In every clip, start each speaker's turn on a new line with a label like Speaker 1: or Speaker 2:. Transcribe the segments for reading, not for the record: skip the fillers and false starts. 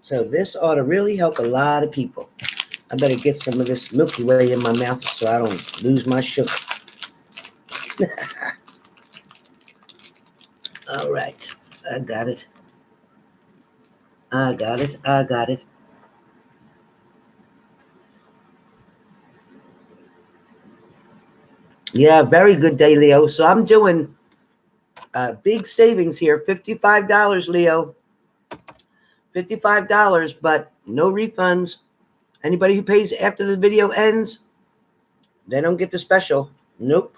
Speaker 1: So this ought to really help a lot of people. I better get some of this Milky Way in my mouth so I don't lose my sugar. All right. I got it. I got it. I got it. Yeah, very good day, Leo. So I'm doing big savings here. $55, Leo. $55, but no refunds. Anybody who pays after the video ends, they don't get the special. Nope.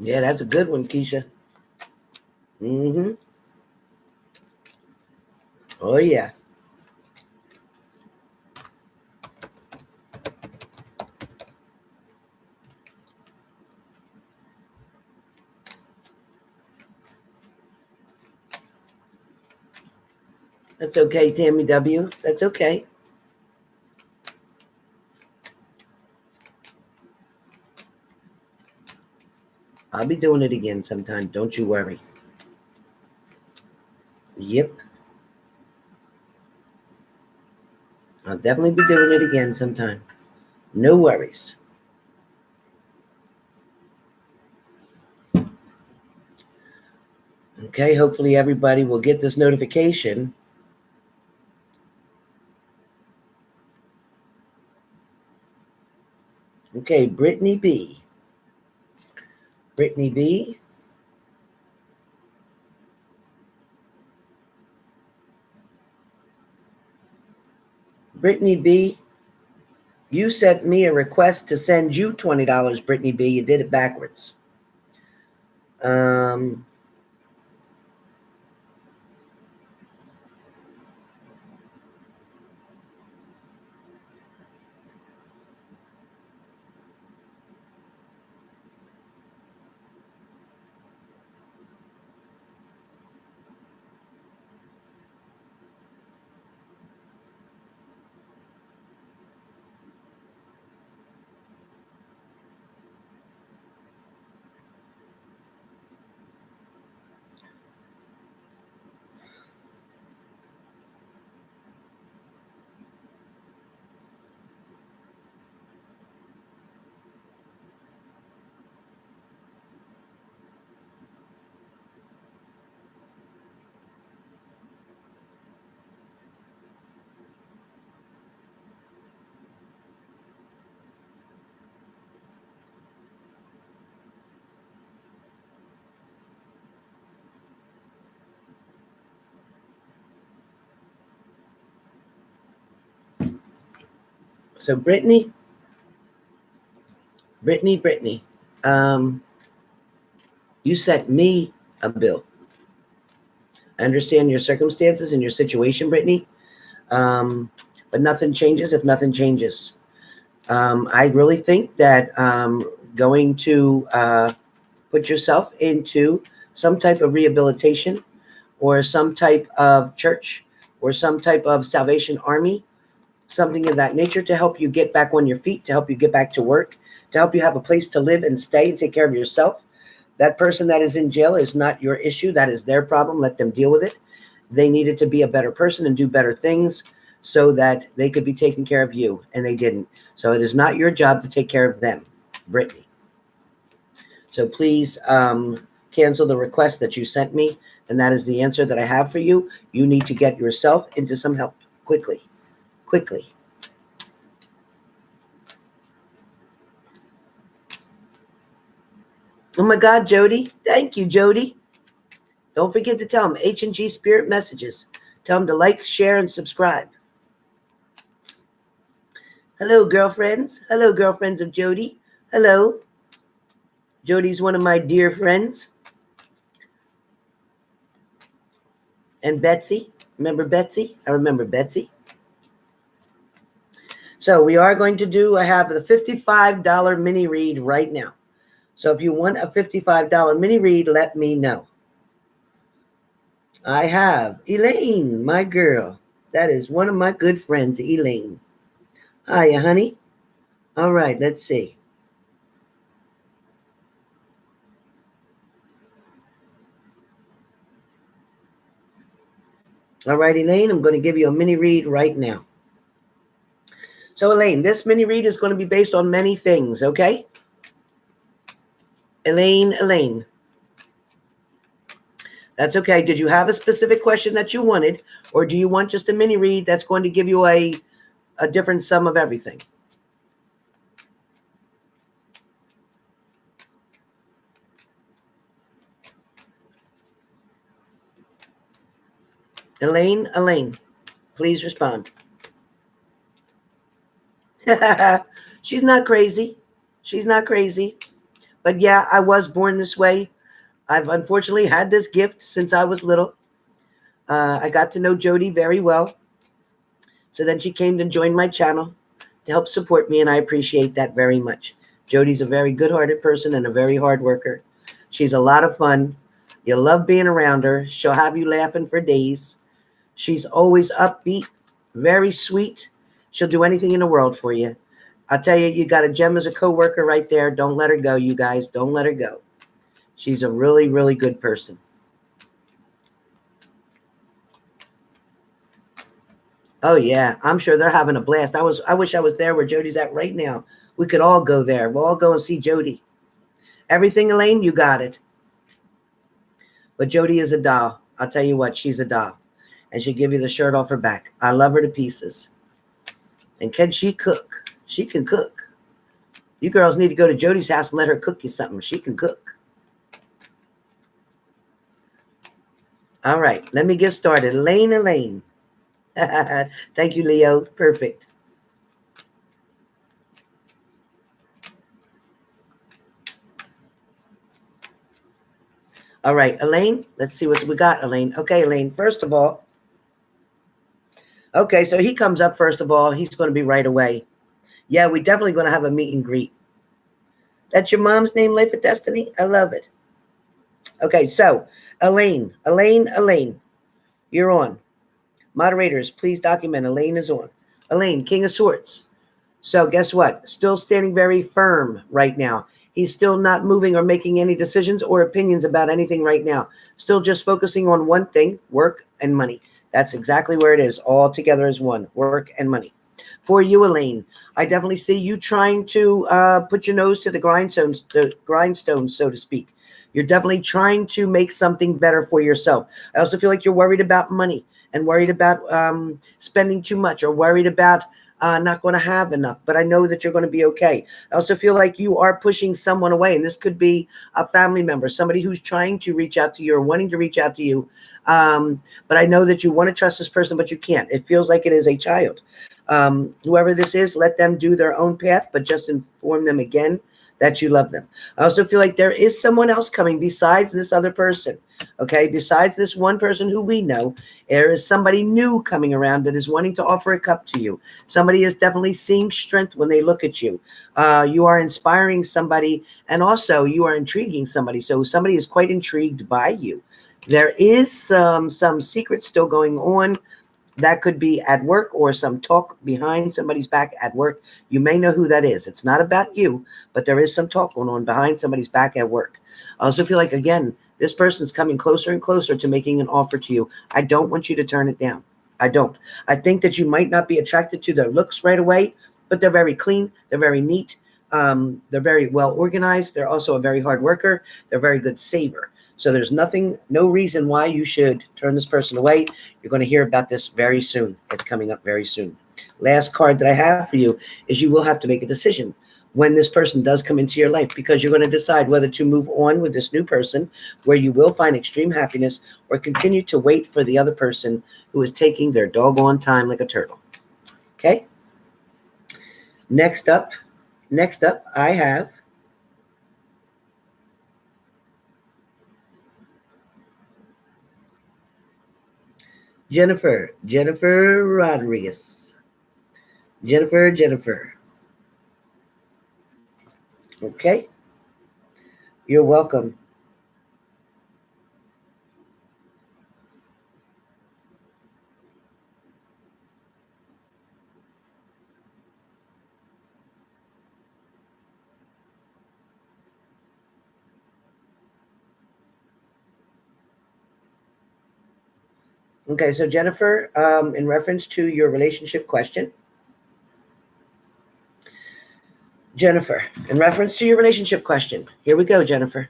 Speaker 1: Yeah, that's a good one, Keisha. Mm-hmm. Oh, yeah. That's okay, Tammy W. That's okay. I'll be doing it again sometime. Don't you worry. Yep. I'll definitely be doing it again sometime. No worries. Okay, hopefully everybody will get this notification. Okay, Brittany B. Brittany B. Brittany B. You sent me a request to send you $20, Brittany B. You did it backwards. So Brittany, you sent me a bill. I understand your circumstances and your situation, Brittany, but nothing changes if nothing changes. I really think that going to put yourself into some type of rehabilitation or some type of church or some type of Salvation Army, something of that nature to help you get back on your feet, to help you get back to work, to help you have a place to live and stay and take care of yourself. That person that is in jail is not your issue. That is their problem. Let them deal with it. They needed to be a better person and do better things. so that they could be taking care of you, and they didn't. So it is not your job to take care of them, Brittany. So please cancel the request that you sent me, and that is the answer that I have for you. You need to get yourself into some help quickly, quickly. Oh my God, Jody. Thank you, Jody. Don't forget to tell them H&G Spirit Messages. Tell them to like, share, and subscribe. Hello, girlfriends. Hello, girlfriends of Jody. Hello. Jody's one of my dear friends. And Betsy. Remember Betsy? I remember Betsy. So we are going to do, I have the $55 mini read right now. So if you want a $55 mini read, let me know. I have Elaine, my girl. That is one of my good friends, Elaine. Hiya, honey. All right, let's see. All right, Elaine, I'm going to give you a mini read right now. So, Elaine, this mini read is going to be based on many things, okay? Elaine. That's okay. Did you have a specific question that you wanted, or do you want just a mini read that's going to give you a different sum of everything? Elaine, please respond. She's not crazy. She's not crazy. But yeah, I was born this way. I've unfortunately had this gift since I was little. I got to know Jody very well. So then she came to join my channel to help support me, and I appreciate that very much. Jody's a very good-hearted person and a very hard worker. She's a lot of fun. You'll love being around her. She'll have you laughing for days. She's always upbeat, very sweet. She'll do anything in the world for you. I'll tell you, you got a gem as a co-worker right there. Don't let her go, you guys. Don't let her go. She's a really, really good person. Oh, yeah. I'm sure they're having a blast. I wish I was there where Jody's at right now. We could all go there. We'll all go and see Jody. Everything, Elaine, you got it. But Jody is a doll. I'll tell you what, she's a doll. And she'll give you the shirt off her back. I love her to pieces. And can she cook? She can cook. You girls need to go to Jody's house and let her cook you something. She can cook. All right, let me get started. Elaine. Thank you, Leo. Perfect. All right, Elaine, let's see what we got, Elaine. Okay, Elaine, first of all, okay, so he comes up first of all. He's going to be right away. Yeah, we're definitely going to have a meet and greet. That's your mom's name, Life of Destiny? I love it. Okay, so Elaine, you're on. Moderators, please document Elaine is on. Elaine, King of Swords. So guess what? Still standing very firm right now. He's still not moving or making any decisions or opinions about anything right now. Still just focusing on one thing, work and money. That's exactly where it is, all together as one, work and money. For you, Elaine, I definitely see you trying to put your nose to the grindstones, so to speak. You're definitely trying to make something better for yourself. I also feel like you're worried about money and worried about spending too much or worried about not going to have enough, but I know that you're going to be okay. I also feel like you are pushing someone away, and this could be a family member, somebody who's trying to reach out to you or wanting to reach out to you. But I know that you want to trust this person, but you can't. It feels like it is a child. Whoever this is, let them do their own path, but just inform them again that you love them. I also feel like there is someone else coming besides this other person. Okay, besides this one person who we know, there is somebody new coming around that is wanting to offer a cup to you. Somebody is definitely seeing strength when they look at you. You are inspiring somebody, and also you are intriguing somebody. So somebody is quite intrigued by you. There is some secret still going on. That could be at work or some talk behind somebody's back at work. You may know who that is. It's not about you, but there is some talk going on behind somebody's back at work. I also feel like, again, this person's coming closer and closer to making an offer to you. I don't want you to turn it down. I don't. I think that you might not be attracted to their looks right away, but they're very clean. They're very neat. They're very well organized. They're also a very hard worker. They're a very good saver. So there's no reason why you should turn this person away. You're going to hear about this very soon. It's coming up very soon. Last card that I have for you is you will have to make a decision when this person does come into your life, because you're going to decide whether to move on with this new person where you will find extreme happiness, or continue to wait for the other person who is taking their doggone time like a turtle. Okay? Next up, I have Jennifer Rodriguez. Jennifer. Okay? You're welcome. Okay, so Jennifer, in reference to your relationship question. Jennifer, in reference to your relationship question. Here we go, Jennifer.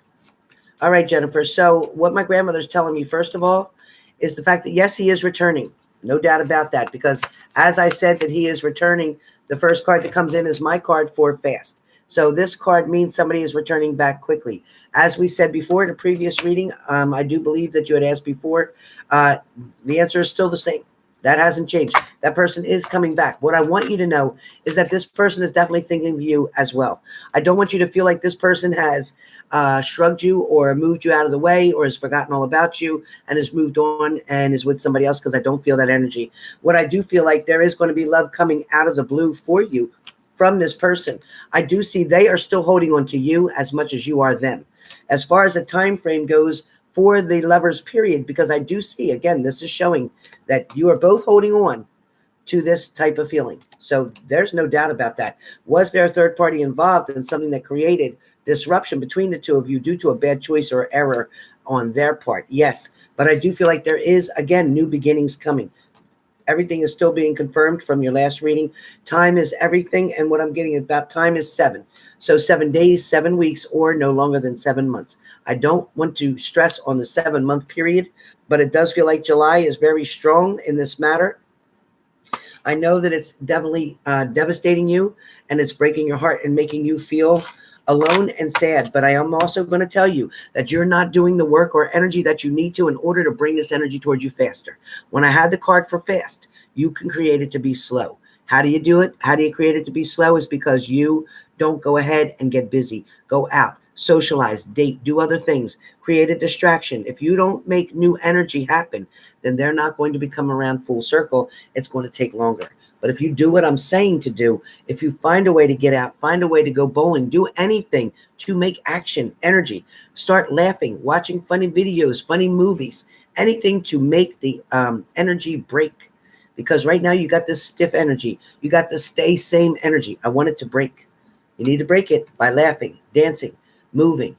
Speaker 1: All right, Jennifer. So what my grandmother's telling me, first of all, is the fact that, yes, he is returning. No doubt about that, because as I said that he is returning, the first card that comes in is my card for fast. So this card means somebody is returning back quickly. As we said before in a previous reading, I do believe that you had asked before, the answer is still the same. That hasn't changed. That person is coming back. What I want you to know is that this person is definitely thinking of you as well. I don't want you to feel like this person has shrugged you or moved you out of the way or has forgotten all about you and has moved on and is with somebody else, because I don't feel that energy. What I do feel like, there is going to be love coming out of the blue for you from this person. I do see they are still holding on to you as much as you are them. As far as the time frame goes for the lovers period, because I do see, again, this is showing that you are both holding on to this type of feeling. So there's no doubt about that. Was there a third party involved in something that created disruption between the two of you due to a bad choice or error on their part? Yes. But I do feel like there is, again, new beginnings coming. Everything is still being confirmed from your last reading. Time is everything. And what I'm getting about time is 7. So 7 days, 7 weeks, or no longer than 7 months. I don't want to stress on the 7-month period, but it does feel like July is very strong in this matter. I know that it's definitely devastating you, and it's breaking your heart and making you feel alone and sad. But I am also going to tell you that you're not doing the work or energy that you need to in order to bring this energy towards you faster. When I had the card for fast, you can create it to be slow. How do you do it? How do you create it to be slow? Is because you don't go ahead and get busy. Go out, socialize, date, do other things, create a distraction. If you don't make new energy happen, then they're not going to become around full circle. It's going to take longer. But if you do what I'm saying to do, if you find a way to get out, find a way to go bowling, do anything to make action, energy, start laughing, watching funny videos, funny movies, anything to make the energy break. Because right now you got this stiff energy. You got the stay same energy. I want it to break. You need to break it by laughing, dancing, moving,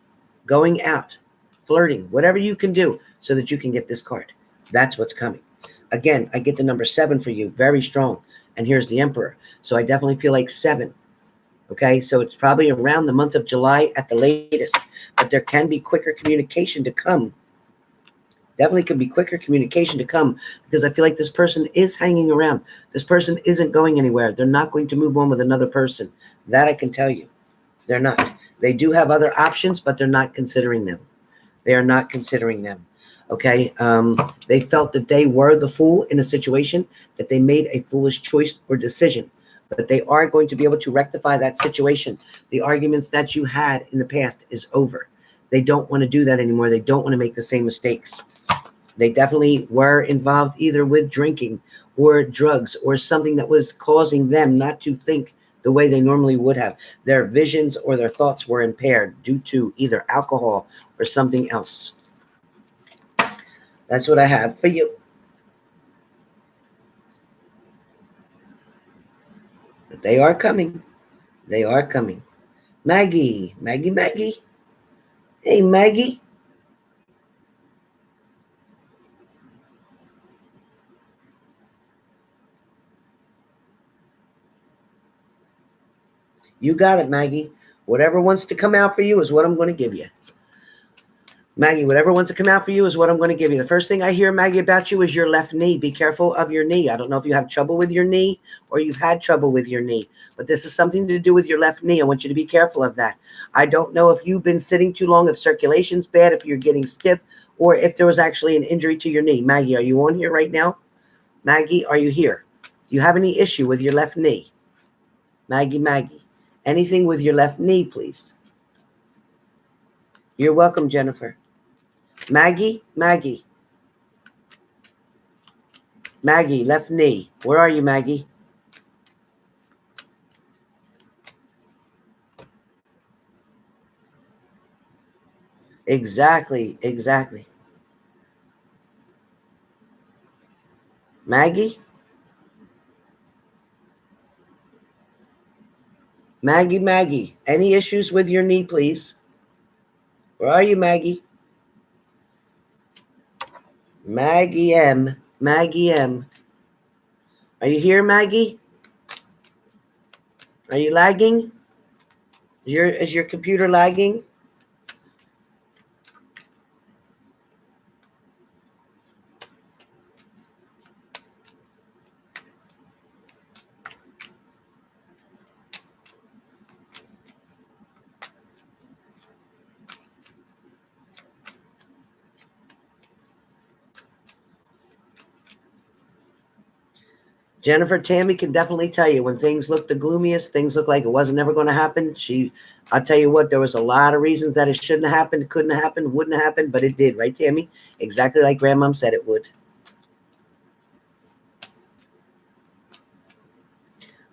Speaker 1: going out, flirting, whatever you can do so that you can get this card. That's what's coming. Again, I get the number 7 for you, very strong. And here's the Emperor. So I definitely feel like 7. Okay, so it's probably around the month of July at the latest. But there can be quicker communication to come. Definitely could be quicker communication to come, because I feel like this person is hanging around. This person isn't going anywhere. They're not going to move on with another person. That I can tell you. They're not. They do have other options, but they're not considering them. They are not considering them. Okay, they felt that they were the fool in a situation, that they made a foolish choice or decision, but they are going to be able to rectify that situation. The arguments that you had in the past is over. They don't want to do that anymore. They don't want to make the same mistakes. They definitely were involved either with drinking or drugs or something that was causing them not to think the way they normally would have. Their visions or their thoughts were impaired due to either alcohol or something else. That's what I have for you. But they are coming. They are coming. Maggie. Hey, Maggie. You got it, Maggie. Whatever wants to come out for you is what I'm going to give you. Maggie, whatever wants to come out for you is what I'm going to give you. The first thing I hear, Maggie, about you is your left knee. Be careful of your knee. I don't know if you have trouble with your knee or you've had trouble with your knee, but this is something to do with your left knee. I want you to be careful of that. I don't know if you've been sitting too long, if circulation's bad, if you're getting stiff, or if there was actually an injury to your knee. Maggie, are you on here right now? Maggie, are you here? Do you have any issue with your left knee? Maggie, anything with your left knee, please? You're welcome, Jennifer. Maggie, left knee. Where are you, Maggie? Exactly. Maggie? Maggie, any issues with your knee, please? Where are you, Maggie? Maggie M. Are you here, Maggie? Are you lagging? Is your computer lagging? Jennifer, Tammy can definitely tell you when things look the gloomiest, things look like it wasn't ever going to happen. I'll tell you what, there was a lot of reasons that it shouldn't have happened, couldn't have happened, wouldn't have happened, but it did, right, Tammy? Exactly like Grandmom said it would.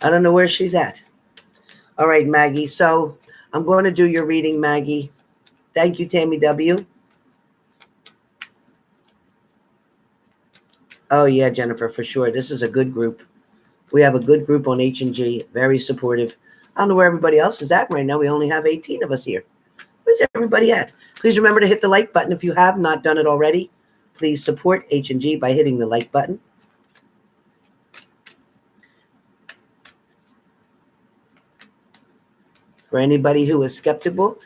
Speaker 1: I don't know where she's at. All right, Maggie. So I'm going to do your reading, Maggie. Thank you, Tammy W. Oh, yeah, Jennifer, for sure. This is a good group. We have a good group on H&G, very supportive. I don't know where everybody else is at right now. We only have 18 of us here. Where's everybody at? Please remember to hit the like button if you have not done it already. Please support H&G by hitting the like button. For anybody who is skeptical,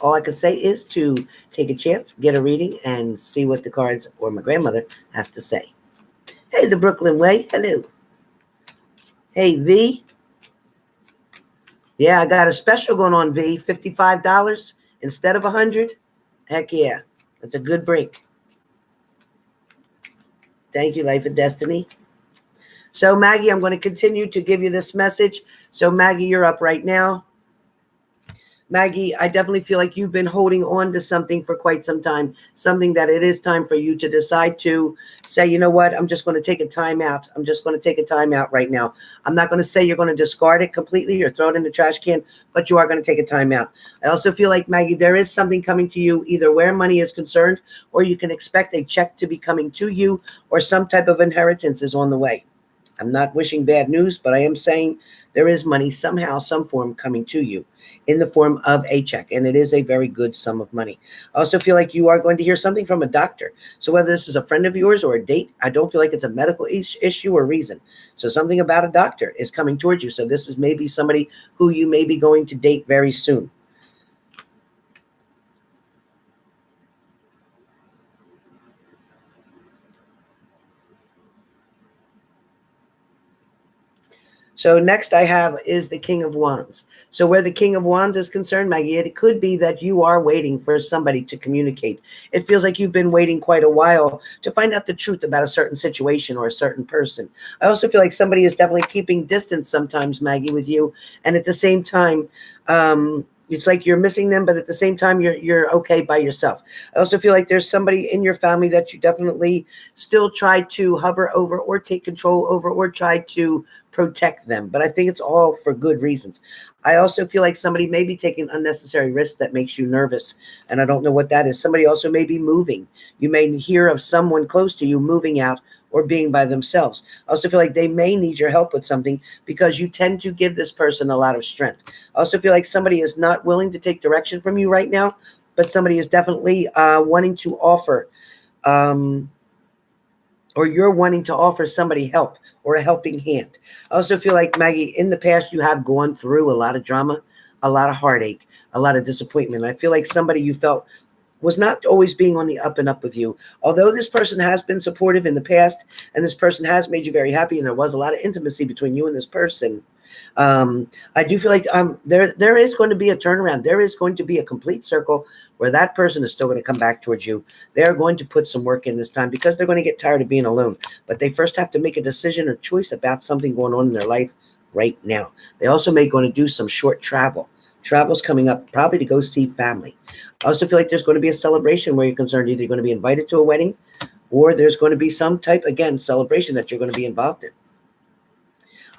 Speaker 1: all I can say is to take a chance, get a reading, and see what the cards or my grandmother has to say. Hey, the Brooklyn Way. Hello. Hey, V. Yeah, I got a special going on, V. $55 instead of $100. Heck yeah. That's a good break. Thank you, Life and Destiny. So, Maggie, I'm going to continue to give you this message. So, Maggie, you're up right now. Maggie, I definitely feel like you've been holding on to something for quite some time, something that it is time for you to decide to say, you know what, I'm just going to take a time out. I'm just going to take a time out right now. I'm not going to say you're going to discard it completely or throw it in the trash can, but you are going to take a time out. I also feel like, Maggie, there is something coming to you, either where money is concerned, or you can expect a check to be coming to you, or some type of inheritance is on the way. I'm not wishing bad news, but I am saying there is money somehow, some form coming to you in the form of a check, and it is a very good sum of money. I also feel like you are going to hear something from a doctor. So whether this is a friend of yours or a date, I don't feel like it's a medical issue or reason. So something about a doctor is coming towards you. So this is maybe somebody who you may be going to date very soon. So next I have is the King of Wands. So where the King of Wands is concerned, Maggie, it could be that you are waiting for somebody to communicate. It feels like you've been waiting quite a while to find out the truth about a certain situation or a certain person. I also feel like somebody is definitely keeping distance sometimes, Maggie, with you. And at the same time, it's like you're missing them, but at the same time, you're okay by yourself. I also feel like there's somebody in your family that you definitely still try to hover over or take control over or try to protect them. But I think it's all for good reasons. I also feel like somebody may be taking unnecessary risks that makes you nervous. And I don't know what that is. Somebody also may be moving. You may hear of someone close to you moving out or being by themselves. I also feel like they may need your help with something because you tend to give this person a lot of strength. I also feel like somebody is not willing to take direction from you right now, but somebody is definitely wanting to offer or you're wanting to offer somebody help or a helping hand. I also feel like, Maggie, in the past, you have gone through a lot of drama, a lot of heartache, a lot of disappointment. I feel like somebody you felt was not always being on the up and up with you. Although this person has been supportive in the past and this person has made you very happy and there was a lot of intimacy between you and this person, I do feel like there is going to be a turnaround. There is going to be a complete circle where that person is still going to come back towards you. They're going to put some work in this time because they're going to get tired of being alone. But they first have to make a decision or choice about something going on in their life right now. They also may going to do some short travel. Travel's coming up, probably to go see family. I also feel like there's going to be a celebration where you're concerned. Either you're going to be invited to a wedding or there's going to be some type, again, celebration that you're going to be involved in.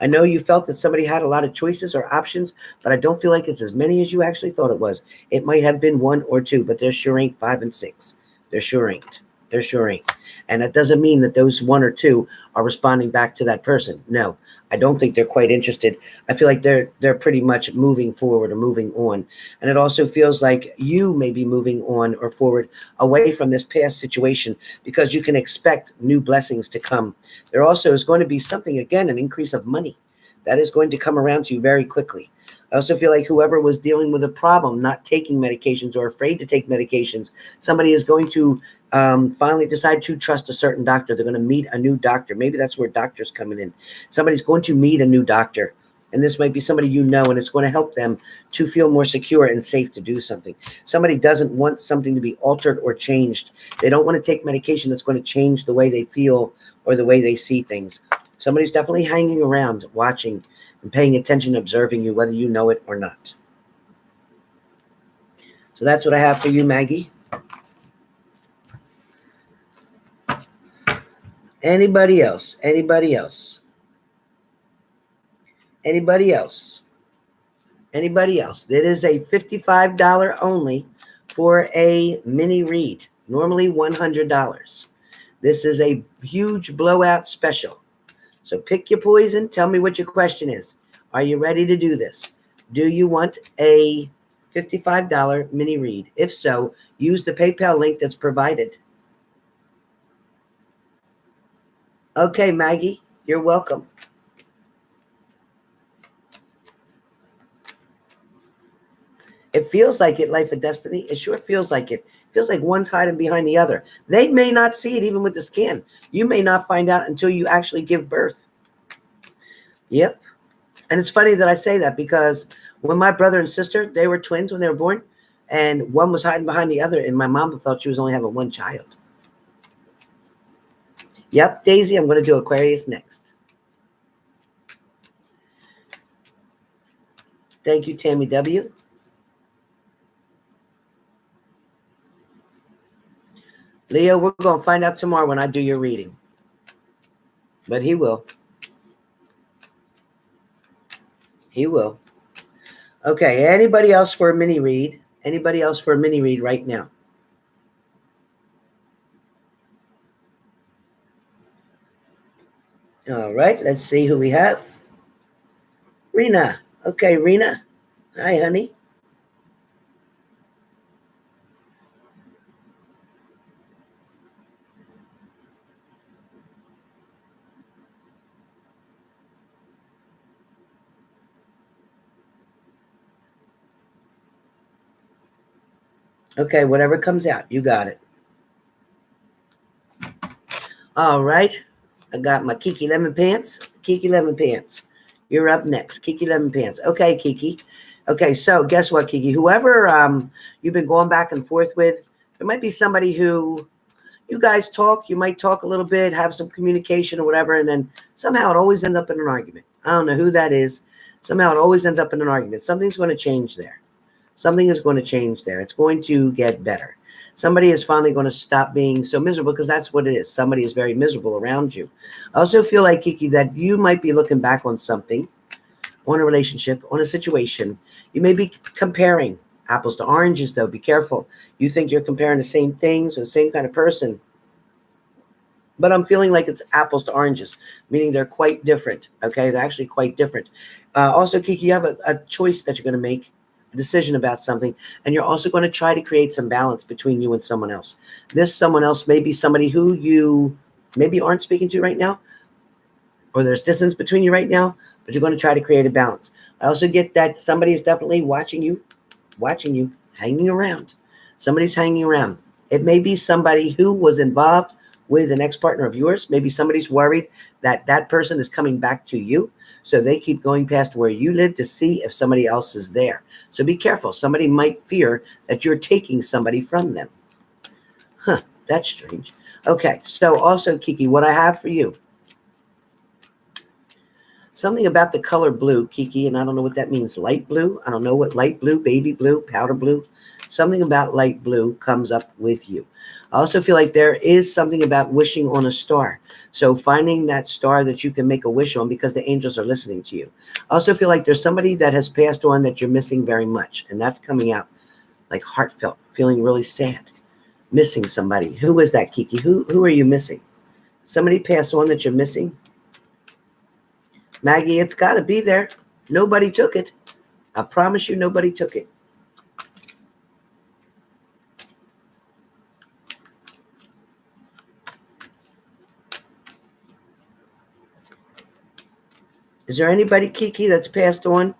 Speaker 1: I know you felt that somebody had a lot of choices or options, but I don't feel like it's as many as you actually thought it was. It might have been 1 or 2, but there sure ain't 5 and 6. There sure ain't. There sure ain't. And that doesn't mean that those 1 or 2 are responding back to that person. No, I don't think they're quite interested. I feel like they're pretty much moving forward or moving on. And it also feels like you may be moving on or forward away from this past situation because you can expect new blessings to come. There also is going to be something, again, an increase of money that is going to come around to you very quickly. I also feel like whoever was dealing with a problem, not taking medications or afraid to take medications, somebody is going to finally decide to trust a certain doctor. They're going to meet a new doctor. Maybe that's where doctors coming in. Somebody's going to meet a new doctor, and this might be somebody you know, and it's going to help them to feel more secure and safe to do something. Somebody doesn't want something to be altered or changed. They don't want to take medication that's going to change the way they feel or the way they see things. Somebody's definitely hanging around, watching and paying attention, observing you, whether you know it or not. So that's what I have for you, Maggie. Anybody else? Anybody else? Anybody else? Anybody else? It is a $55 only for a mini read. Normally $100. This is a huge blowout special. So pick your poison. Tell me what your question is. Are you ready to do this? Do you want a $55 mini read? If so, use the PayPal link that's provided. Okay, Maggie, you're welcome. It feels like it, Life of Destiny. It sure feels like it. It feels like one's hiding behind the other. They may not see it even with the scan. You may not find out until you actually give birth. Yep. And it's funny that I say that because when my brother and sister, they were twins when they were born, and one was hiding behind the other, and my mom thought she was only having one child. Yep, Daisy, I'm going to do Aquarius next. Thank you, Tammy W. Leo, we're going to find out tomorrow when I do your reading. But he will. He will. Okay, anybody else for a mini read? Anybody else for a mini read right now? All right, let's see who we have. Rena. Okay, Rena. Hi, honey. Okay, whatever comes out, you got it. All right. I got my Kiki Lemon Pants. Kiki Lemon Pants. You're up next. Kiki Lemon Pants. Okay, Kiki. Okay, so guess what, Kiki? Whoever you've been going back and forth with, there might be somebody who you guys talk. You might talk a little bit, have some communication or whatever, and then somehow it always ends up in an argument. I don't know who that is. Somehow it always ends up in an argument. Something's going to change there. Something is going to change there. It's going to get better. Somebody is finally going to stop being so miserable because that's what it is. Somebody is very miserable around you. I also feel like, Kiki, that you might be looking back on something, on a relationship, on a situation. You may be comparing apples to oranges, though. Be careful. You think you're comparing the same things or the same kind of person. But I'm feeling like it's apples to oranges, meaning they're quite different. Okay, they're actually quite different. Also, Kiki, you have a choice that you're going to make. A decision about something, and you're also going to try to create some balance between you and someone else. This someone else may be somebody who you maybe aren't speaking to you right now, or there's distance between you right now, but you're going to try to create a balance. I also get that somebody is definitely watching you, hanging around. Somebody's hanging around. It may be somebody who was involved with an ex-partner of yours. Maybe somebody's worried that that person is coming back to you. So they keep going past where you live to see if somebody else is there. So be careful. Somebody might fear that you're taking somebody from them. Huh, that's strange. Okay, so also, Kiki, what I have for you, something about the color blue, Kiki, and I don't know what that means. Light blue? I don't know what light blue, baby blue, powder blue. Something about light blue comes up with you. I also feel like there is something about wishing on a star. So finding that star that you can make a wish on because the angels are listening to you. I also feel like there's somebody that has passed on that you're missing very much. And that's coming out like heartfelt, feeling really sad, missing somebody. Who is that, Kiki? Who are you missing? Somebody passed on that you're missing? Maggie, it's got to be there. Nobody took it. I promise you nobody took it. Is there anybody, Kiki, that's passed on?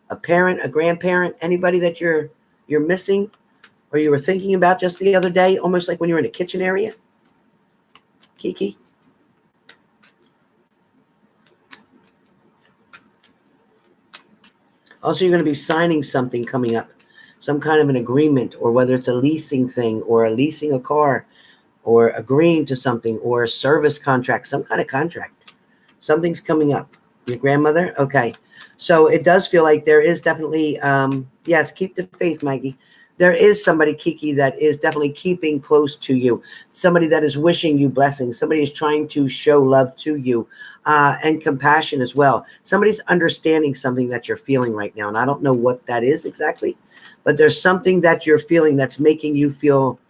Speaker 1: A parent, a grandparent, anybody that you're missing or you were thinking about just the other day, almost like when you were in a kitchen area? Kiki? Also, you're going to be signing something coming up, some kind of an agreement, or whether it's a leasing thing or a leasing a car or agreeing to something or a service contract, some kind of contract. Something's coming up. Your grandmother? Okay. So it does feel like there is definitely, yes, keep the faith, Maggie. There is somebody, Kiki, that is definitely keeping close to you. Somebody that is wishing you blessings. Somebody is trying to show love to you and compassion as well. Somebody's understanding something that you're feeling right now. And I don't know what that is exactly, but there's something that you're feeling that's making you feel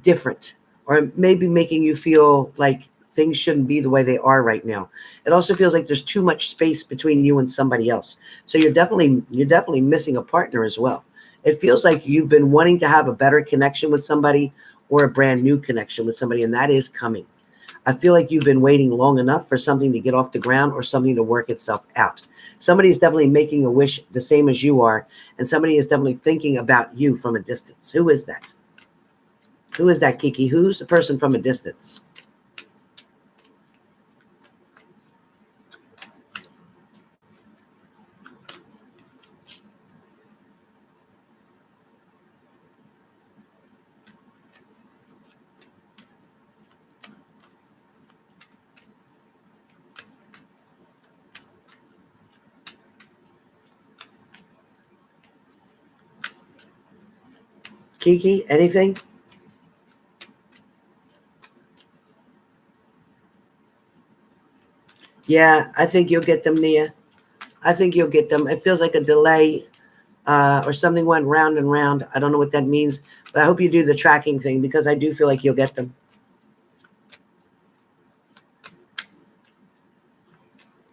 Speaker 1: different, or maybe making you feel like things shouldn't be the way they are right now. It also feels like there's too much space between you and somebody else. So you're definitely missing a partner as well. It feels like you've been wanting to have a better connection with somebody or a brand new connection with somebody, and that is coming. I feel like you've been waiting long enough for something to get off the ground or something to work itself out. Somebody is definitely making a wish the same as you are, and somebody is definitely thinking about you from a distance. Who is that? Who is that, Kiki? Who's the person from a distance? Kiki, anything? Yeah, I think you'll get them, Nia. I think you'll get them. It feels like a delay or something went round and round. I don't know what that means, but I hope you do the tracking thing because I do feel like you'll get them.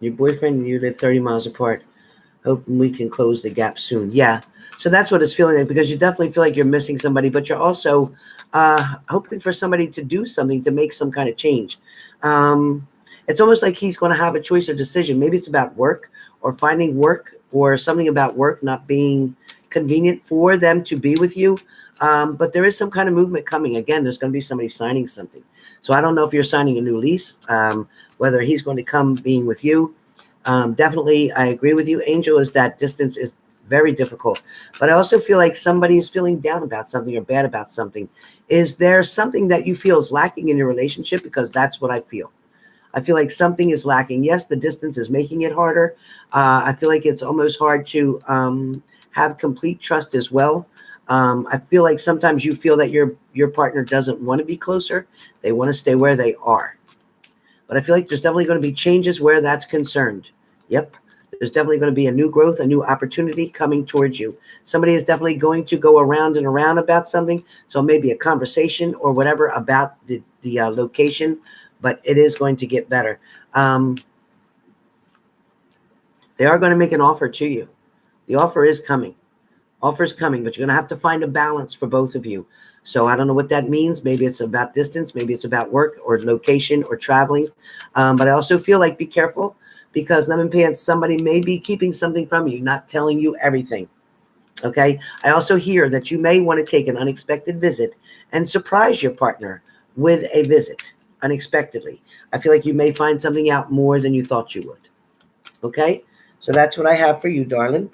Speaker 1: Your boyfriend and you live 30 miles apart. Hoping we can close the gap soon. Yeah. So that's what it's feeling like, because you definitely feel like you're missing somebody, but you're also hoping for somebody to do something to make some kind of change. It's almost like he's going to have a choice or decision. Maybe it's about work or finding work or something about work not being convenient for them to be with you. But there is some kind of movement coming. Again, there's going to be somebody signing something. So I don't know if you're signing a new lease, whether he's going to come being with you. Definitely, I agree with you, Angel, is that distance is very difficult. But I also feel like somebody is feeling down about something or bad about something. Is there something that you feel is lacking in your relationship? Because that's what I feel. I feel like something is lacking. Yes, the distance is making it harder. I feel like it's almost hard to have complete trust as well. I feel like sometimes you feel that your partner doesn't want to be closer. They want to stay where they are. But I feel like there's definitely going to be changes where that's concerned. Yep. There's definitely going to be a new growth, a new opportunity coming towards you. Somebody is definitely going to go around and around about something. So maybe a conversation or whatever about the location, but it is going to get better. They are going to make an offer to you. The offer is coming. Offers coming, but you're going to have to find a balance for both of you. So I don't know what that means. Maybe it's about distance. Maybe it's about work or location or traveling. But I also feel like be careful, because lemon pants, somebody may be keeping something from you, not telling you everything. Okay. I also hear that you may want to take an unexpected visit and surprise your partner with a visit unexpectedly. I feel like you may find something out more than you thought you would. Okay. So that's what I have for you, darling.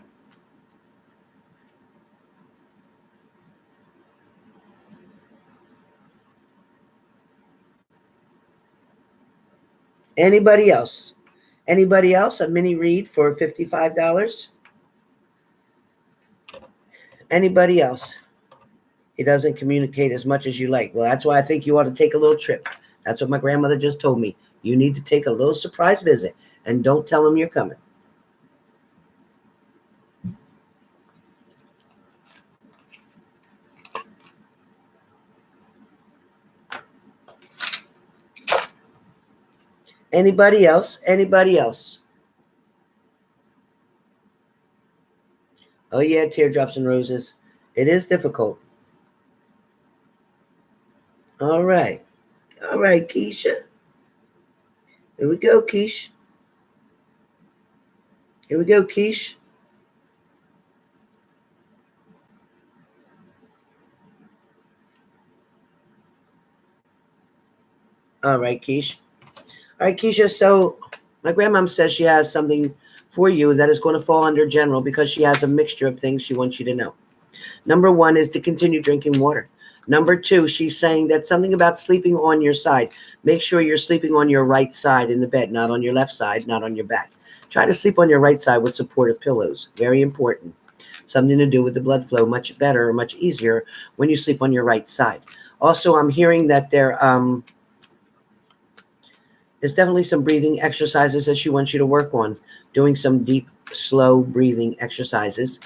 Speaker 1: Anybody else? Anybody else? A mini read for $55? Anybody else? He doesn't communicate as much as you like. Well, that's why I think you ought to take a little trip. That's what my grandmother just told me. You need to take a little surprise visit and don't tell him you're coming. Anybody else? Anybody else? Oh, yeah, teardrops and roses. It is difficult. All right. All right, Keisha. Here we go, Keish. Here we go, Keish. All right, Keish. All right, Keisha. So my grandmom says she has something for you that is going to fall under general, because she has a mixture of things she wants you to know. Number one is to continue drinking water. Number two, she's saying that something about sleeping on your side. Make sure you're sleeping on your right side in the bed, not on your left side, not on your back. Try to sleep on your right side with supportive pillows. Very important. Something to do with the blood flow, much better, much easier when you sleep on your right side. Also, I'm hearing that there is definitely some breathing exercises that she wants you to work on. Doing some deep, slow breathing exercises.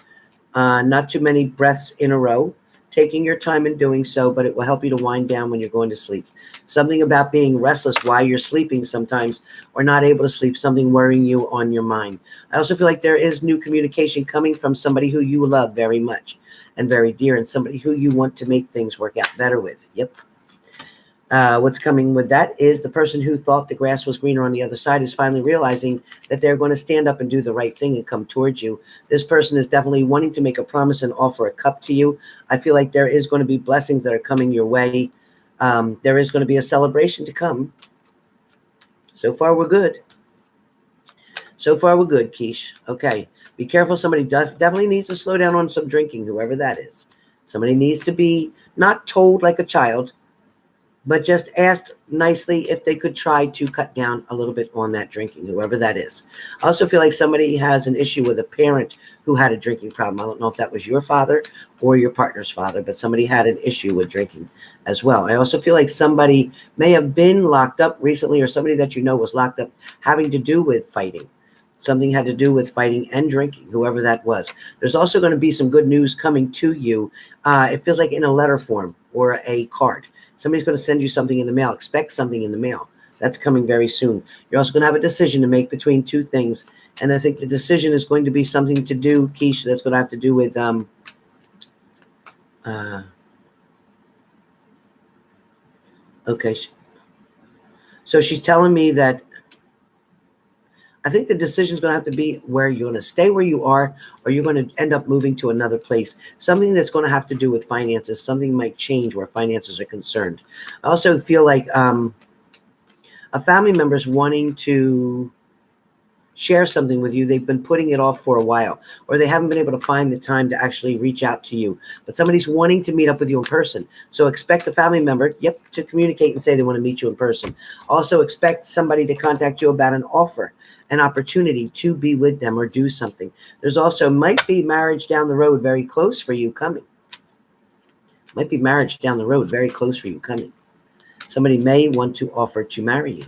Speaker 1: Not too many breaths in a row. Taking your time in doing so, but it will help you to wind down when you're going to sleep. Something about being restless while you're sleeping sometimes, or not able to sleep, something worrying you on your mind. I also feel like there is new communication coming from somebody who you love very much and very dear, and somebody who you want to make things work out better with. Yep. What's coming with that is the person who thought the grass was greener on the other side is finally realizing that they're going to stand up and do the right thing and come towards you. This person is definitely wanting to make a promise and offer a cup to you. I feel like there is going to be blessings that are coming your way. There is going to be a celebration to come. So far, we're good. So far, we're good, Keish. Okay. Be careful. Somebody definitely needs to slow down on some drinking, whoever that is. Somebody needs to be not told like a child, but just asked nicely if they could try to cut down a little bit on that drinking, whoever that is. I also feel like somebody has an issue with a parent who had a drinking problem. I don't know if that was your father or your partner's father, but somebody had an issue with drinking as well. I also feel like somebody may have been locked up recently, or somebody that you know was locked up having to do with fighting. Something had to do with fighting and drinking, whoever that was. There's also going to be some good news coming to you. It feels like in a letter form or a card. Somebody's going to send you something in the mail. Expect something in the mail. That's coming very soon. You're also going to have a decision to make between two things. And I think the decision is going to be something to do, Keisha, that's going to have to do with okay. So she's telling me that I think the decision is going to have to be where you're going to stay where you are, or you're going to end up moving to another place. Something that's going to have to do with finances. Something might change where finances are concerned. I also feel like a family member is wanting to share something with you. They've been putting it off for a while, or they haven't been able to find the time to actually reach out to you. But somebody's wanting to meet up with you in person. So expect a family member, to communicate and say they want to meet you in person. Also expect somebody to contact you about an offer, an opportunity to be with them or do something. There's also might be marriage down the road very close for you coming. Might be marriage down the road very close for you coming. Somebody may want to offer to marry you.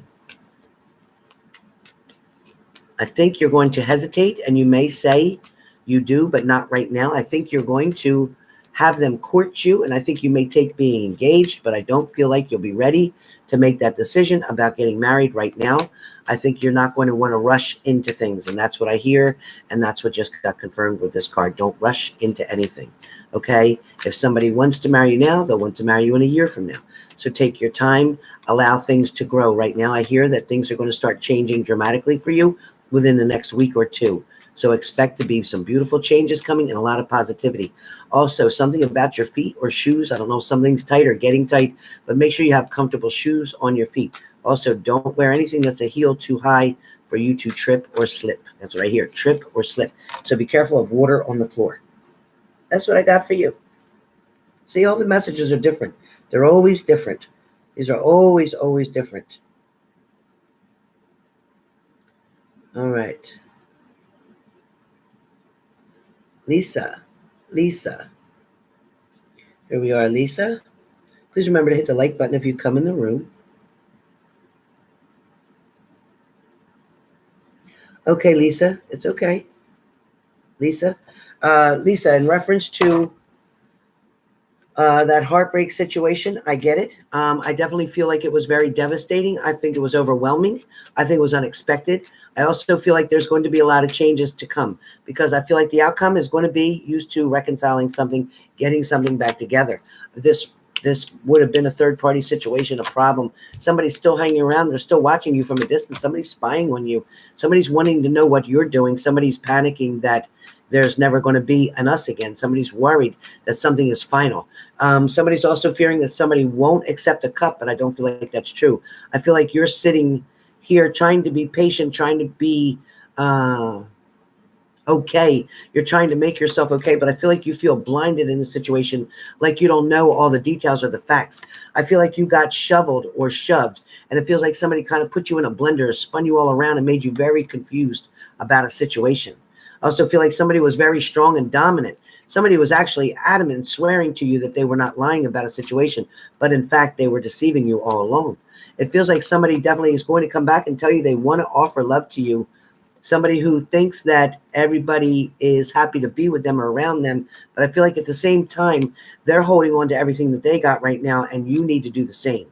Speaker 1: I think you're going to hesitate, and you may say you do, but not right now. I think you're going to have them court you, and I think you may take being engaged, but I don't feel like you'll be ready to make that decision about getting married right now. I think you're not going to want to rush into things, and that's what I hear, and that's what just got confirmed with this card. Don't rush into anything, okay? If somebody wants to marry you now, they'll want to marry you in a year from now. So take your time, allow things to grow. Right now, I hear that things are going to start changing dramatically for you within the next week or two. So expect to be some beautiful changes coming and a lot of positivity. Also, something about your feet or shoes. I don't know, something's tight or getting tight, but make sure you have comfortable shoes on your feet. Also, don't wear anything that's a heel too high for you to trip or slip. That's what I hear, trip or slip. So be careful of water on the floor. That's what I got for you. See, all the messages are different. They're always different. These are always, always different. All right. Lisa. Here we are, Lisa. Please remember to hit the like button if you come in the room. Okay, Lisa, it's okay. Lisa, in reference to that heartbreak situation, I get it. I definitely feel like it was very devastating. I think it was overwhelming. I think it was unexpected. I also feel like there's going to be a lot of changes to come because I feel like the outcome is going to be used to reconciling something, getting something back together. This would have been a third-party situation, a problem. Somebody's still hanging around. They're still watching you from a distance. Somebody's spying on you. Somebody's wanting to know what you're doing. Somebody's panicking that there's never going to be an us again. Somebody's worried that something is final. Somebody's also fearing that somebody won't accept a cup, but I don't feel like that's true. I feel like you're sitting here trying to be patient, trying to be okay. You're trying to make yourself okay, but I feel like you feel blinded in the situation, like you don't know all the details or the facts. I feel like you got shoveled or shoved, and it feels like somebody kind of put you in a blender, spun you all around, and made you very confused about a situation. I also feel like somebody was very strong and dominant. Somebody was actually adamant, swearing to you that they were not lying about a situation, but in fact, they were deceiving you all along. It feels like somebody definitely is going to come back and tell you they want to offer love to you. Somebody who thinks that everybody is happy to be with them or around them, but I feel like at the same time, they're holding on to everything that they got right now, and you need to do the same.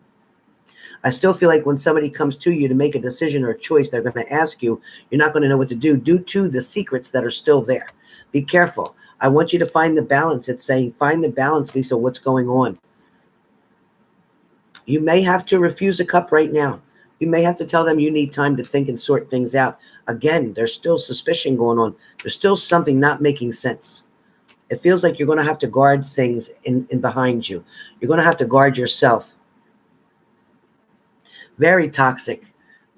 Speaker 1: I still feel like when somebody comes to you to make a decision or a choice, they're going to ask you, you're not going to know what to do due to the secrets that are still there. Be careful. I want you to find the balance. It's saying, find the balance, Lisa, what's going on. You may have to refuse a cup right now. You may have to tell them you need time to think and sort things out. Again, there's still suspicion going on. There's still something not making sense. It feels like you're going to have to guard things in behind you. You're going to have to guard yourself. Very toxic,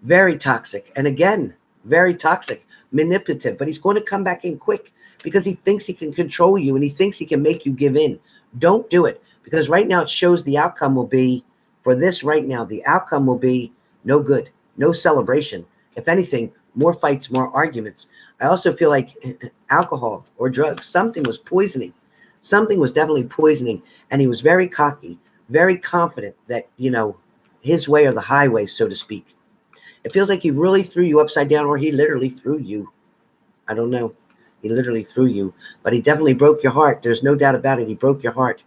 Speaker 1: and again, very toxic, manipulative, but he's going to come back in quick because he thinks he can control you and he thinks he can make you give in. Don't do it, because right now it shows the outcome will be, for this right now, the outcome will be no good, no celebration. If anything, more fights, more arguments. I also feel like alcohol or drugs, something was poisoning. Something was definitely poisoning, and he was very cocky, very confident that, you know, his way or the highway, so to speak. It feels like he really threw you upside down, or he literally threw you. I don't know. He literally threw you, but he definitely broke your heart. There's no doubt about it. He broke your heart.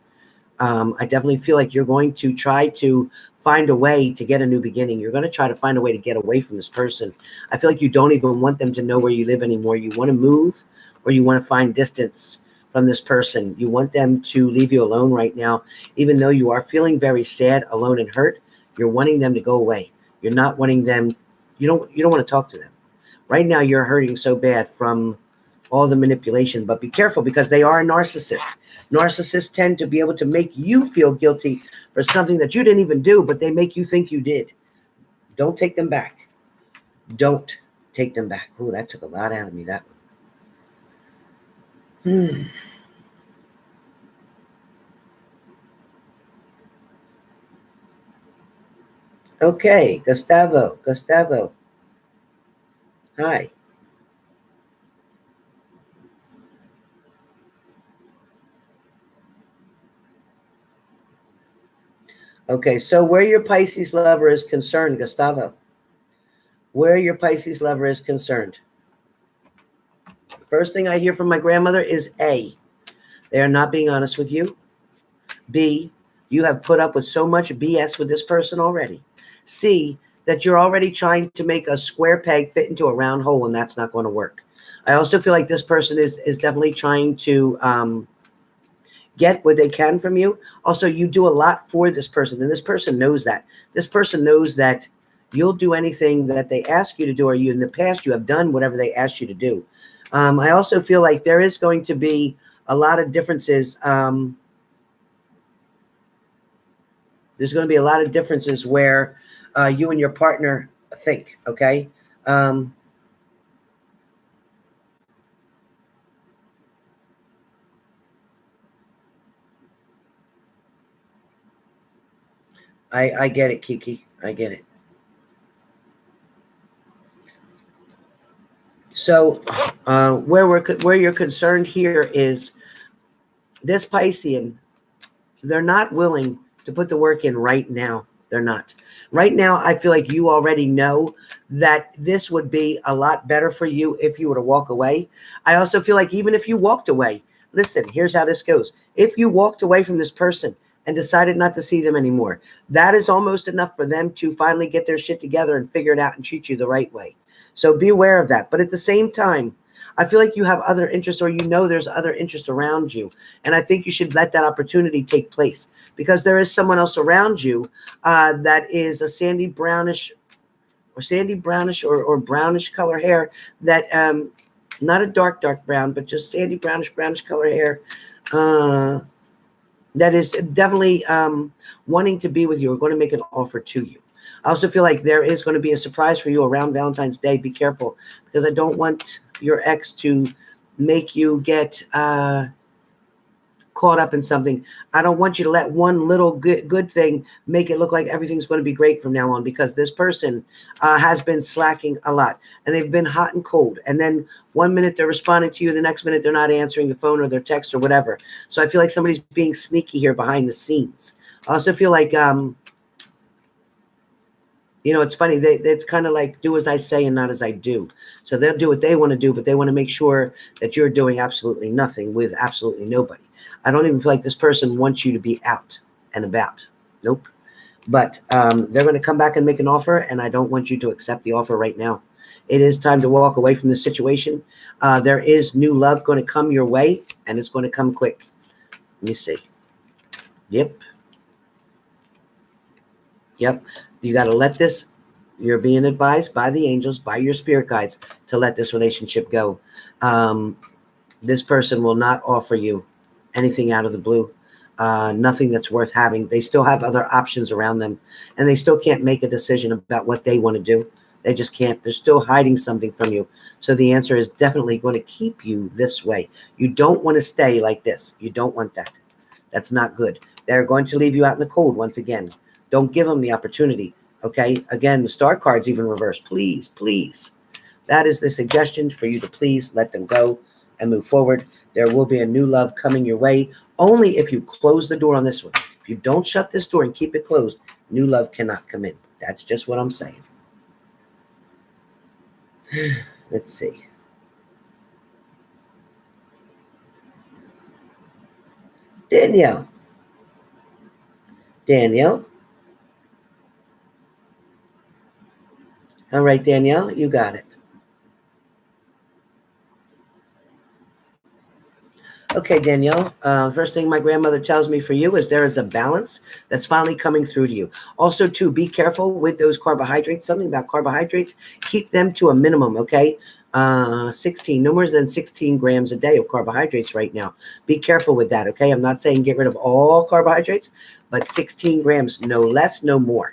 Speaker 1: I definitely feel like you're going to try to find a way to get a new beginning. You're going to try to find a way to get away from this person. I feel like you don't even want them to know where you live anymore. You want to move, or you want to find distance from this person. You want them to leave you alone right now, even though you are feeling very sad, alone, and hurt. You're wanting them to go away. You're not wanting them. You don't want to talk to them. Right now, you're hurting so bad from all the manipulation, but be careful because they are a narcissist. Narcissists tend to be able to make you feel guilty for something that you didn't even do, but they make you think you did. Don't take them back. Don't take them back. Oh, that took a lot out of me, that one. Okay, Gustavo. Hi. Okay, so where your Pisces lover is concerned, Gustavo, where your Pisces lover is concerned. First thing I hear from my grandmother is A. They are not being honest with you. B, you have put up with so much BS with this person already. C, that you're already trying to make a square peg fit into a round hole, and that's not going to work. I also feel like this person is definitely trying to get what they can from you. Also, you do a lot for this person, and this person knows that. This person knows that you'll do anything that they ask you to do, or you in the past you have done whatever they asked you to do. I also feel like there is going to be a lot of differences. There's going to be a lot of differences where you and your partner think, okay? I get it, Kiki. I get it. So where you're concerned here is this Piscean, they're not willing to put the work in right now. They're not. Right now, I feel like you already know that this would be a lot better for you if you were to walk away. I also feel like even if you walked away, listen, here's how this goes. If you walked away from this person and decided not to see them anymore, that is almost enough for them to finally get their shit together and figure it out and treat you the right way. So be aware of that. But at the same time, I feel like you have other interests, or you know there's other interests around you. And I think you should let that opportunity take place, because there is someone else around you that is a sandy brownish or brownish color hair, that not a dark brown, but just sandy brownish color hair, that is definitely wanting to be with you or going to make an offer to you. I also feel like there is going to be a surprise for you around Valentine's Day. Be careful, because I don't want your ex to make you get caught up in something. I don't want you to let one little good thing make it look like everything's going to be great from now on, because this person has been slacking a lot, and they've been hot and cold. And then one minute they're responding to you, the next minute they're not answering the phone or their text or whatever. So I feel like somebody's being sneaky here behind the scenes. I also feel like you know, it's funny. It's kind of like do as I say and not as I do. So they'll do what they want to do, but they want to make sure that you're doing absolutely nothing with absolutely nobody. I don't even feel like this person wants you to be out and about. Nope. But they're going to come back and make an offer, and I don't want you to accept the offer right now. It is time to walk away from this situation. There is new love going to come your way, and it's going to come quick. Let me see. Yep. You got to let this, you're being advised by the angels, by your spirit guides, to let this relationship go. This person will not offer you anything out of the blue, nothing that's worth having. They still have other options around them, and they still can't make a decision about what they want to do. They just can't. They're still hiding something from you. So the answer is definitely going to keep you this way. You don't want to stay like this. You don't want that. That's not good. They're going to leave you out in the cold once again. Don't give them the opportunity, okay? Again, the star card's even reversed. Please, please. That is the suggestion for you to please let them go and move forward. There will be a new love coming your way, only if you close the door on this one. If you don't shut this door and keep it closed, new love cannot come in. That's just what I'm saying. Let's see. Danielle. All right, Danielle, you got it. Okay, Danielle, first thing my grandmother tells me for you is there is a balance that's finally coming through to you. Also, too, be careful with those carbohydrates. Something about carbohydrates, keep them to a minimum, okay? 16, no more than 16 grams a day of carbohydrates right now. Be careful with that, okay? I'm not saying get rid of all carbohydrates, but 16 grams, no less, no more.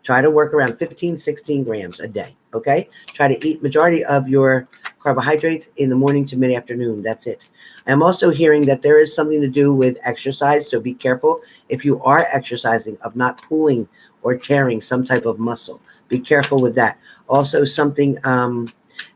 Speaker 1: Try to work around 15, 16 grams a day, okay? Try to eat majority of your carbohydrates in the morning to mid-afternoon. That's it. I'm also hearing that there is something to do with exercise, so be careful if you are exercising of not pulling or tearing some type of muscle. Be careful with that. Also, something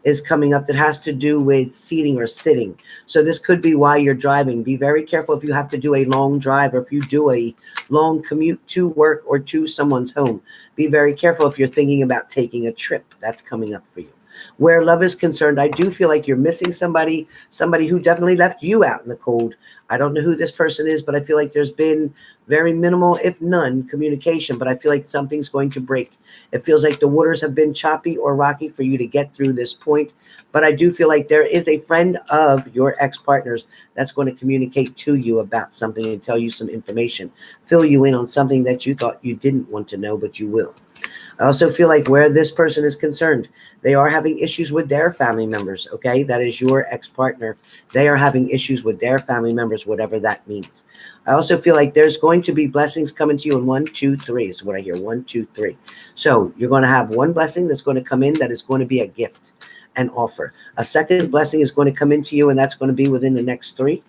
Speaker 1: is coming up that has to do with seating or sitting. So this could be while you're driving. Be very careful if you have to do a long drive, or if you do a long commute to work or to someone's home. Be very careful if you're thinking about taking a trip. That's coming up for you. Where love is concerned, I do feel like you're missing somebody who definitely left you out in the cold. I don't know who this person is, but I feel like there's been very minimal, if none, communication, but I feel like something's going to break. It feels like the waters have been choppy or rocky for you to get through this point, but I do feel like there is a friend of your ex-partner's that's going to communicate to you about something and tell you some information, fill you in on something that you thought you didn't want to know, but you will. I also feel like where this person is concerned, they are having issues with their family members, okay? That is your ex-partner. They are having issues with their family members, whatever that means. I also feel like there's going to be blessings coming to you in 1, 2, 3 is what I hear, 1, 2, 3. So you're going to have one blessing that's going to come in that is going to be a gift, an offer. A second blessing is going to come into you, and that's going to be within the next 3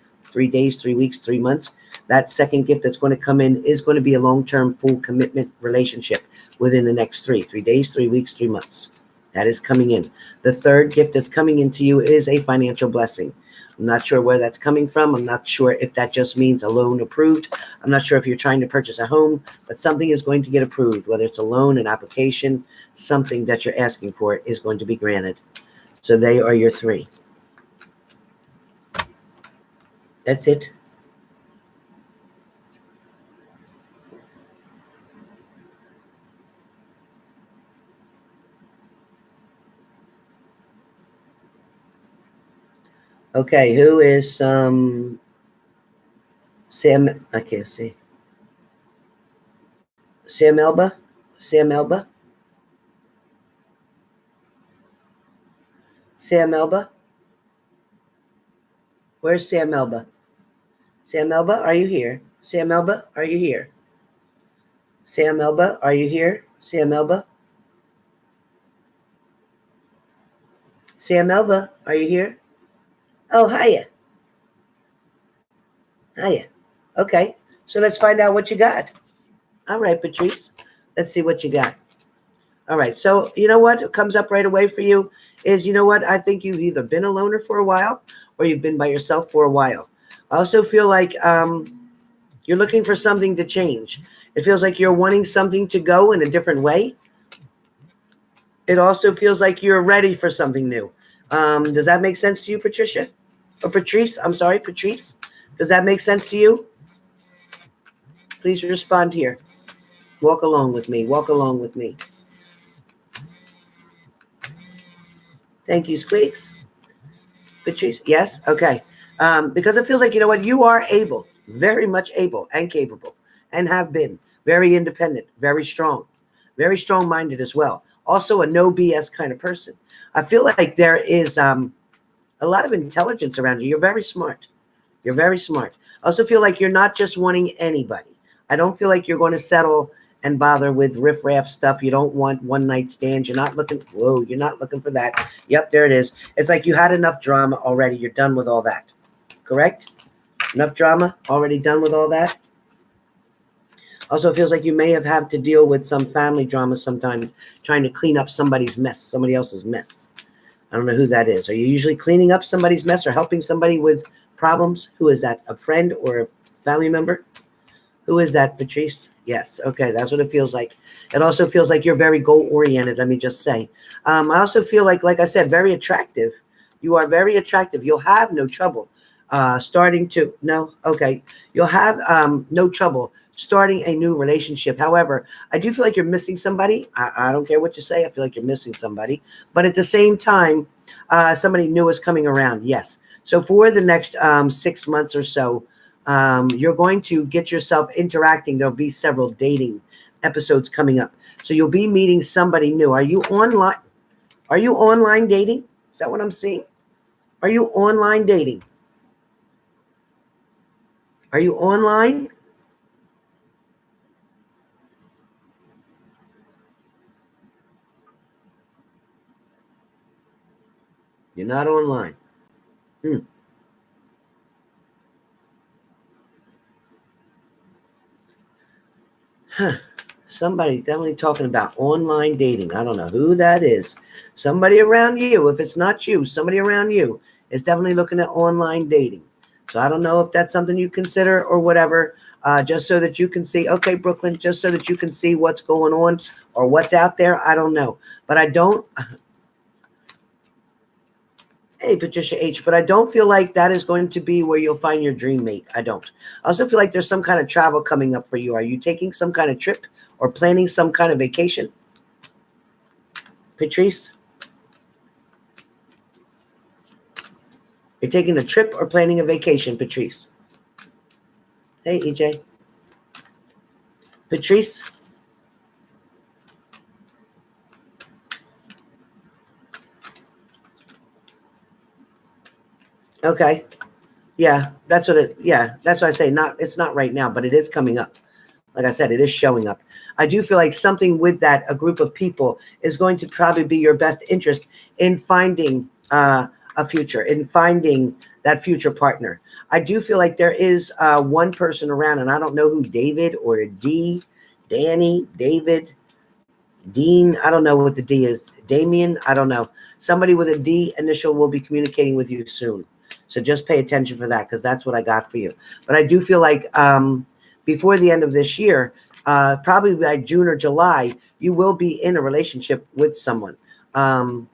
Speaker 1: days, 3 weeks, 3 months. That second gift that's going to come in is going to be a long-term, full commitment relationship within the next 3 days, 3 weeks, 3 months. That is coming in. The third gift that's coming into you is a financial blessing. I'm not sure where that's coming from. I'm not sure if that just means a loan approved. I'm not sure if you're trying to purchase a home, but something is going to get approved, whether it's a loan, an application, something that you're asking for is going to be granted. So they are your 3. That's it. Okay, who is Sam? I can't see. Sam Elba? Sam Elba? Sam Elba? Where's Sam Elba? Sam Elba, are you here? Sam Elba, are you here? Sam Elba, are you here? Sam Elba? Sam Elba, are you here? Oh, hiya. Hiya. Okay, so let's find out what you got. All right, Patrice. Let's see what you got. All right, so you know what comes up right away for you is, you know what, I think you've either been a loner for a while or you've been by yourself for a while. I also feel like you're looking for something to change. It feels like you're wanting something to go in a different way. It also feels like you're ready for something new. Does that make sense to you, Patricia? Or Patrice? I'm sorry, Patrice. Does that make sense to you? Please respond here. Walk along with me. Walk along with me. Thank you, Squeaks. Patrice, yes? Okay. Because it feels like, you know what, you are able, very much able and capable, and have been very independent, very strong-minded as well. Also a no BS kind of person. I feel like there is a lot of intelligence around you. You're very smart. You're very smart. I also feel like you're not just wanting anybody. I don't feel like you're going to settle and bother with riffraff stuff. You don't want one-night stands. You're not looking, whoa, you're not looking for that. Yep, there it is. It's like you had enough drama already. You're done with all that. Correct? Enough drama, already done with all that. Also, it feels like you may have had to deal with some family drama sometimes, trying to clean up somebody's mess, somebody else's mess. I don't know who that is. Are you usually cleaning up somebody's mess or helping somebody with problems? Who is that? A friend or a family member? Who is that, Patrice? Yes. Okay. That's what it feels like. It also feels like you're very goal-oriented, let me just say. I also feel like I said, very attractive. You are very attractive. You'll have no trouble You'll have no trouble starting a new relationship. However, I do feel like you're missing somebody. I don't care what you say. I feel like you're missing somebody. But at the same time, somebody new is coming around. Yes. So for the next 6 months or so, you're going to get yourself interacting. There'll be several dating episodes coming up. So you'll be meeting somebody new. Are you online? Are you online dating? Is that what I'm seeing? Are you online dating? Are you online? You're not online. Somebody definitely talking about online dating. I don't know who that is. Somebody around you. If it's not you, somebody around you is definitely looking at online dating. So I don't know if that's something you consider or whatever, just so that you can see, okay, Brooklyn, just so that you can see what's going on or what's out there. I don't know. But I don't Hey, Patricia H., but I don't feel like that is going to be where you'll find your dream mate. I don't. I also feel like there's some kind of travel coming up for you. Are you taking some kind of trip or planning some kind of vacation? Patrice? You're taking a trip or planning a vacation, Patrice? Hey, EJ. Patrice? Okay. Yeah, that's what it, yeah, that's what I say. It's not right now, but it is coming up. Like I said, it is showing up. I do feel like something with that, a group of people, is going to probably be your best interest in finding a future, in finding that future partner. I do feel like there is one person around, and I don't know who, David or D, Danny, David, Dean. I don't know what the D is. Damien, I don't know. Somebody with a D initial will be communicating with you soon. So just pay attention for that, because that's what I got for you. But I do feel like before the end of this year, probably by June or July, you will be in a relationship with someone. Deanna,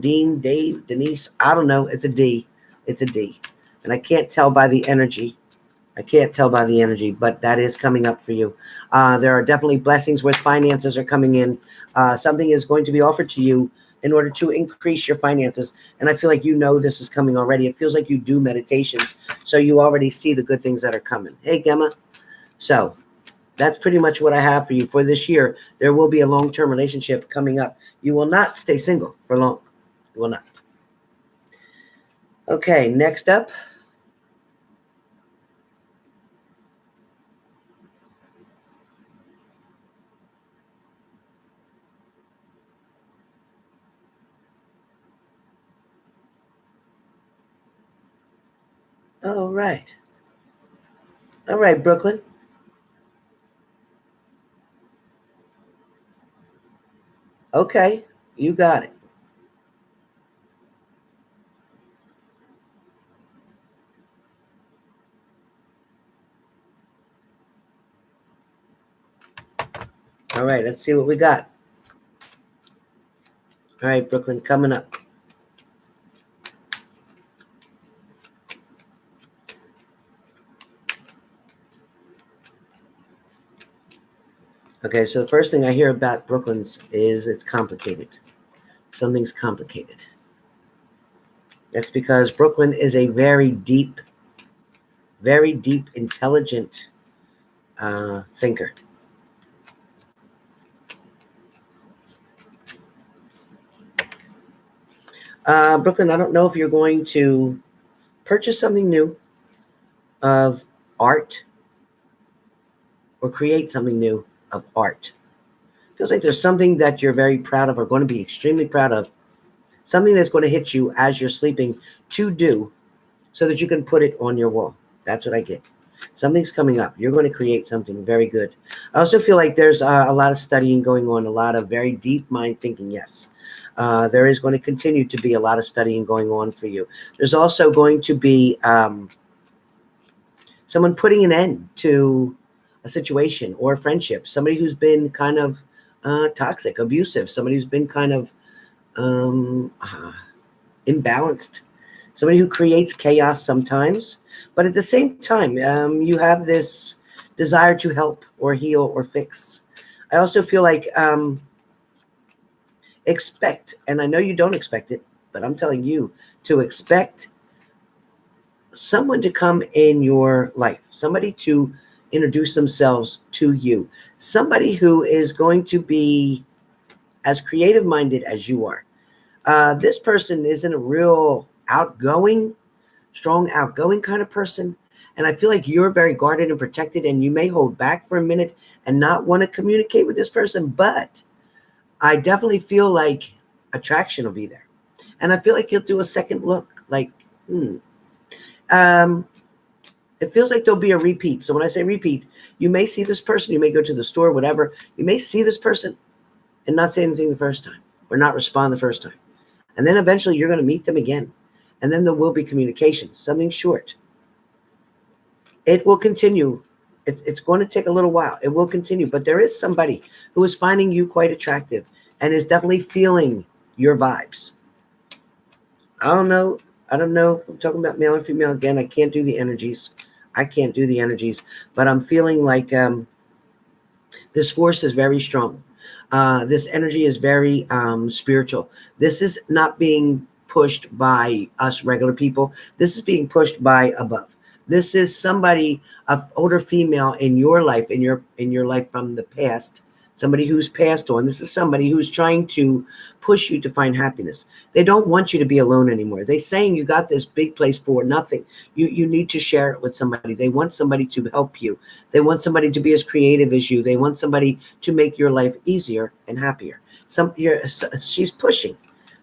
Speaker 1: Dean, Dave, Denise, I don't know. It's a D. It's a D. And I can't tell by the energy. I can't tell by the energy, but that is coming up for you. There are definitely blessings where finances are coming in. Something is going to be offered to you in order to increase your finances. And I feel like you know this is coming already. It feels like you do meditations, so you already see the good things that are coming. Hey, Gemma. So that's pretty much what I have for you for this year. There will be a long-term relationship coming up. You will not stay single for long. You will not. Okay, next up. All right. All right, Brooklyn. Okay, you got it. All right, let's see what we got. All right, Brooklyn, coming up. Okay, so the first thing I hear about Brooklyn's is it's complicated. Something's complicated. That's because Brooklyn is a very deep, intelligent thinker. Brooklyn, I don't know if you're going to purchase something new of art or create something new of art. Feels like there's something that you're very proud of or going to be extremely proud of. Something that's going to hit you as you're sleeping to do so that you can put it on your wall. That's what I get. Something's coming up. You're going to create something very good. I also feel like there's a lot of studying going on, a lot of very deep mind thinking. Yes. There is going to continue to be a lot of studying going on for you. There's also going to be someone putting an end to a situation or a friendship, somebody who's been kind of toxic, abusive, somebody who's been kind of imbalanced, somebody who creates chaos sometimes. But at the same time, you have this desire to help or heal or fix. I also feel like expect, and I know you don't expect it, but I'm telling you to expect someone to come in your life, somebody to introduce themselves to you, somebody who is going to be as creative minded as you are. This person isn't a real outgoing, strong, outgoing kind of person. And I feel like you're very guarded and protected, and you may hold back for a minute and not want to communicate with this person. But I definitely feel like attraction will be there. And I feel like you'll do a second look, like, it feels like there'll be a repeat. So when I say repeat, you may see this person, you may go to the store, whatever. You may see this person and not say anything the first time or not respond the first time. And then eventually you're going to meet them again. And then there will be communication, something short. It will continue. It's going to take a little while. It will continue. But there is somebody who is finding you quite attractive and is definitely feeling your vibes. I don't know. I don't know if I'm talking about male or female. Again, I can't do the energies. I can't do the energies. But I'm feeling like this force is very strong. This energy is very spiritual. This is not being pushed by us regular people. This is being pushed by above. This is somebody, an older female in your life, in your life from the past, somebody who's passed on. This is somebody who's trying to push you to find happiness. They don't want you to be alone anymore. They're saying you got this big place for nothing. You need to share it with somebody. They want somebody to help you. They want somebody to be as creative as you. They want somebody to make your life easier and happier. She's pushing.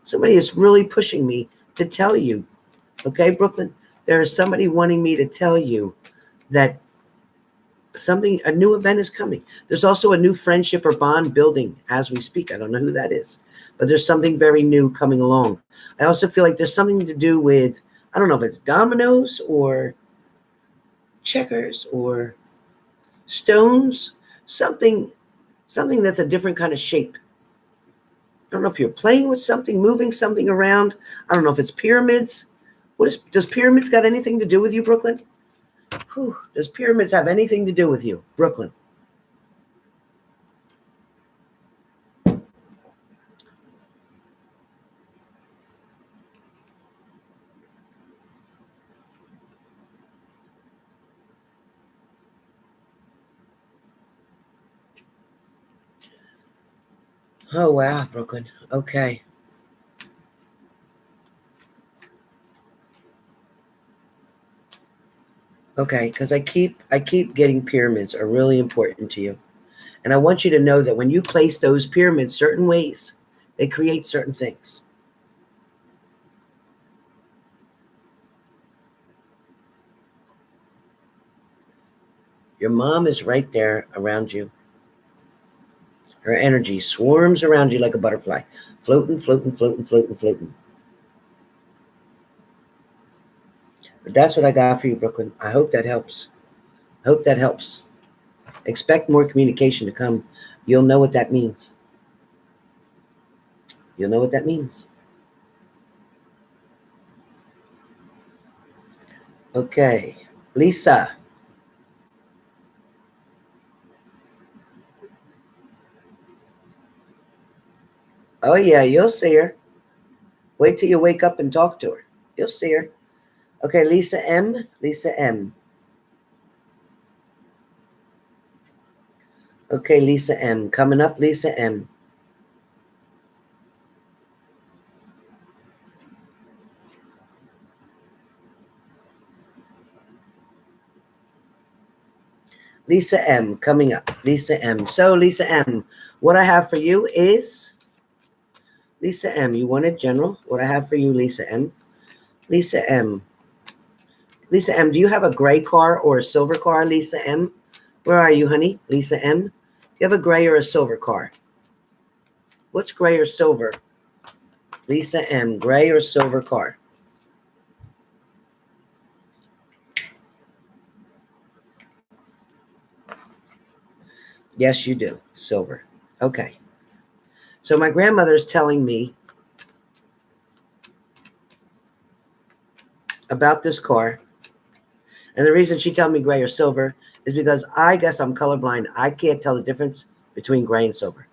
Speaker 1: Somebody is really pushing me to tell you, okay, Brooklyn, there is somebody wanting me to tell you that a new event is coming. There's also a new friendship or bond building as we speak. I don't know who that is, but there's something very new coming along. I also feel like there's something to do with, I don't know if it's dominoes or checkers or stones, something that's a different kind of shape. I don't know if you're playing with something, moving something around. I don't know if it's pyramids. Does pyramids got anything to do with you, Brooklyn? Whew, does pyramids have anything to do with you, Brooklyn? Oh, wow, Brooklyn. Okay. Okay, because I keep getting pyramids are really important to you. And I want you to know that when you place those pyramids certain ways, they create certain things. Your mom is right there around you. Her energy swarms around you like a butterfly, floating, floating, floating, floating, floating. But that's what I got for you, Brooklyn. I hope that helps. I hope that helps. Expect more communication to come. You'll know what that means. You'll know what that means. Okay. Lisa. Oh, yeah, you'll see her. Wait till you wake up and talk to her. You'll see her. Okay, Lisa M. Lisa M. Okay, Lisa M. Coming up, Lisa M. Lisa M. Coming up. Lisa M. So, Lisa M., what I have for you is... Lisa M., you wanted general? What I have for you, Lisa M. Lisa M. Lisa M., do you have a gray car or a silver car, Lisa M.? Where are you, honey? Lisa M.? Do you have a gray or a silver car? What's gray or silver? Lisa M., gray or silver car? Yes, you do. Silver. Okay. So my grandmother's telling me about this car. And the reason she told me gray or silver is because I guess I'm colorblind. I can't tell the difference between gray and silver.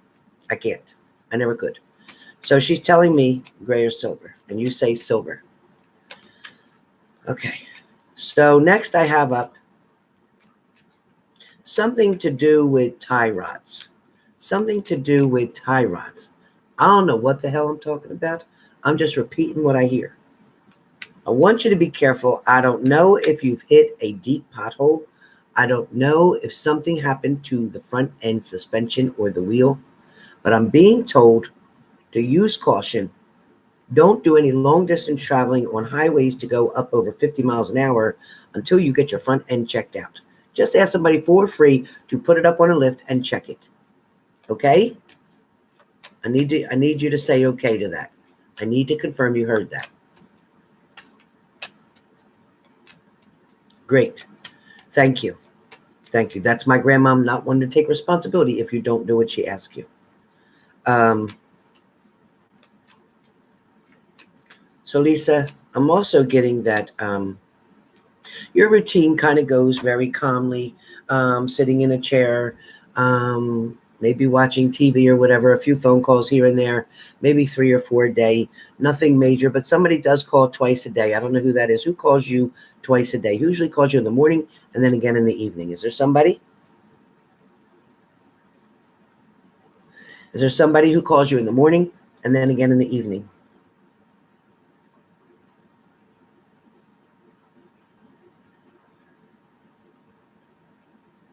Speaker 1: I can't. I never could. So she's telling me gray or silver. And you say silver. Okay. So next I have up something to do with tie rods. Something to do with tie rods. I don't know what the hell I'm talking about. I'm just repeating what I hear. I want you to be careful. I don't know if you've hit a deep pothole. I don't know if something happened to the front end suspension or the wheel, but I'm being told to use caution. Don't do any long distance traveling on highways to go up over 50 miles an hour until you get your front end checked out. Just ask somebody for free to put it up on a lift and check it. Okay? I need you to say okay to that. I need to confirm you heard that. Great. Thank you. Thank you. That's my grandmom not wanting to take responsibility if you don't do what she asks you. So Lisa, I'm also getting that your routine kind of goes very calmly, sitting in a chair, maybe watching TV or whatever, a few phone calls here and there, maybe 3 or 4 a day, nothing major, but somebody does call twice a day. I don't know who that is. Who calls you twice a day? Who usually calls you in the morning and then again in the evening? Is there somebody? Is there somebody who calls you in the morning and then again in the evening?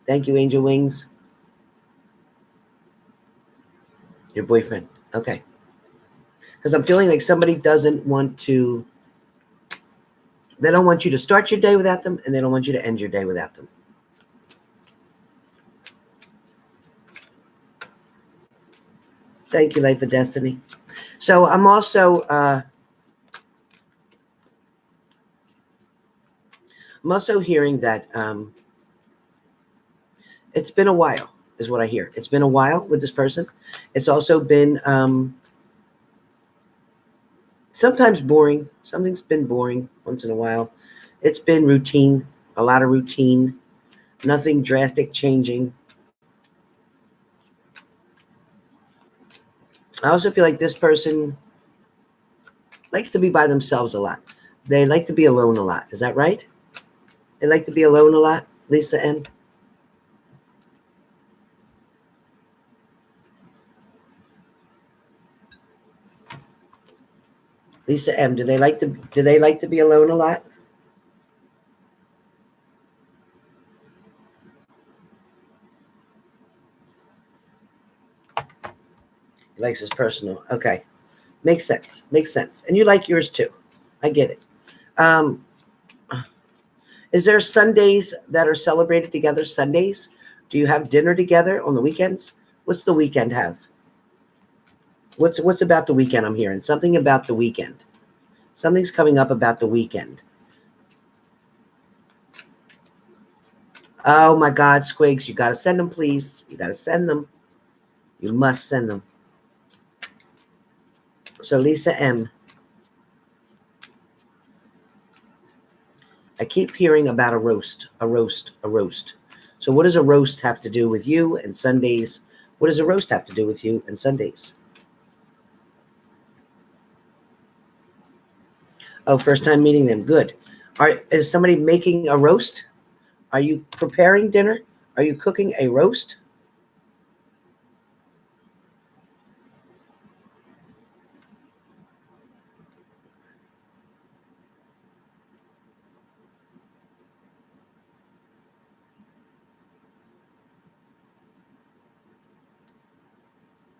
Speaker 1: Thank you, Angel Wings. Your boyfriend. Okay. Because I'm feeling like somebody doesn't want to, they don't want you to start your day without them, and they don't want you to end your day without them. Thank you, Life of Destiny. So I'm also hearing that it's been a while, is what I hear. It's been a while with this person. It's also been sometimes boring. Something's been boring once in a while. It's been routine, a lot of routine, nothing drastic changing. I also feel like this person likes to be by themselves a lot. They like to be alone a lot. Is that right? They like to be alone a lot, Lisa M. Lisa M. Do they like to be alone a lot? He likes his personal. Okay. Makes sense. Makes sense. And you like yours too. I get it. Is there Sundays that are celebrated together? Sundays? Do you have dinner together on the weekends? What's the weekend have? What's about the weekend I'm hearing? Something about the weekend. Something's coming up about the weekend. Oh my God, Squigs, you got to send them, please. You got to send them. You must send them. So Lisa M. I keep hearing about a roast. So what does a roast have to do with you and Sundays? What does a roast have to do with you and Sundays? Oh, first time meeting them. Good. Is somebody making a roast? Are you preparing dinner? Are you cooking a roast?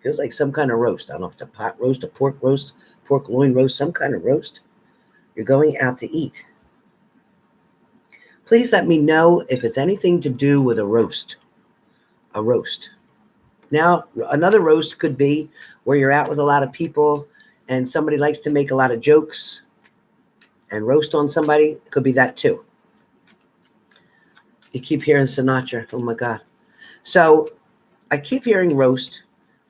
Speaker 1: Feels like some kind of roast. I don't know if it's a pot roast, a pork roast, pork loin roast, some kind of roast. You're going out to eat. Please let me know if it's anything to do with a roast. A roast. Now, another roast could be where you're out with a lot of people and somebody likes to make a lot of jokes and roast on somebody. It could be that too. You keep hearing Sinatra. Oh my God. So I keep hearing roast.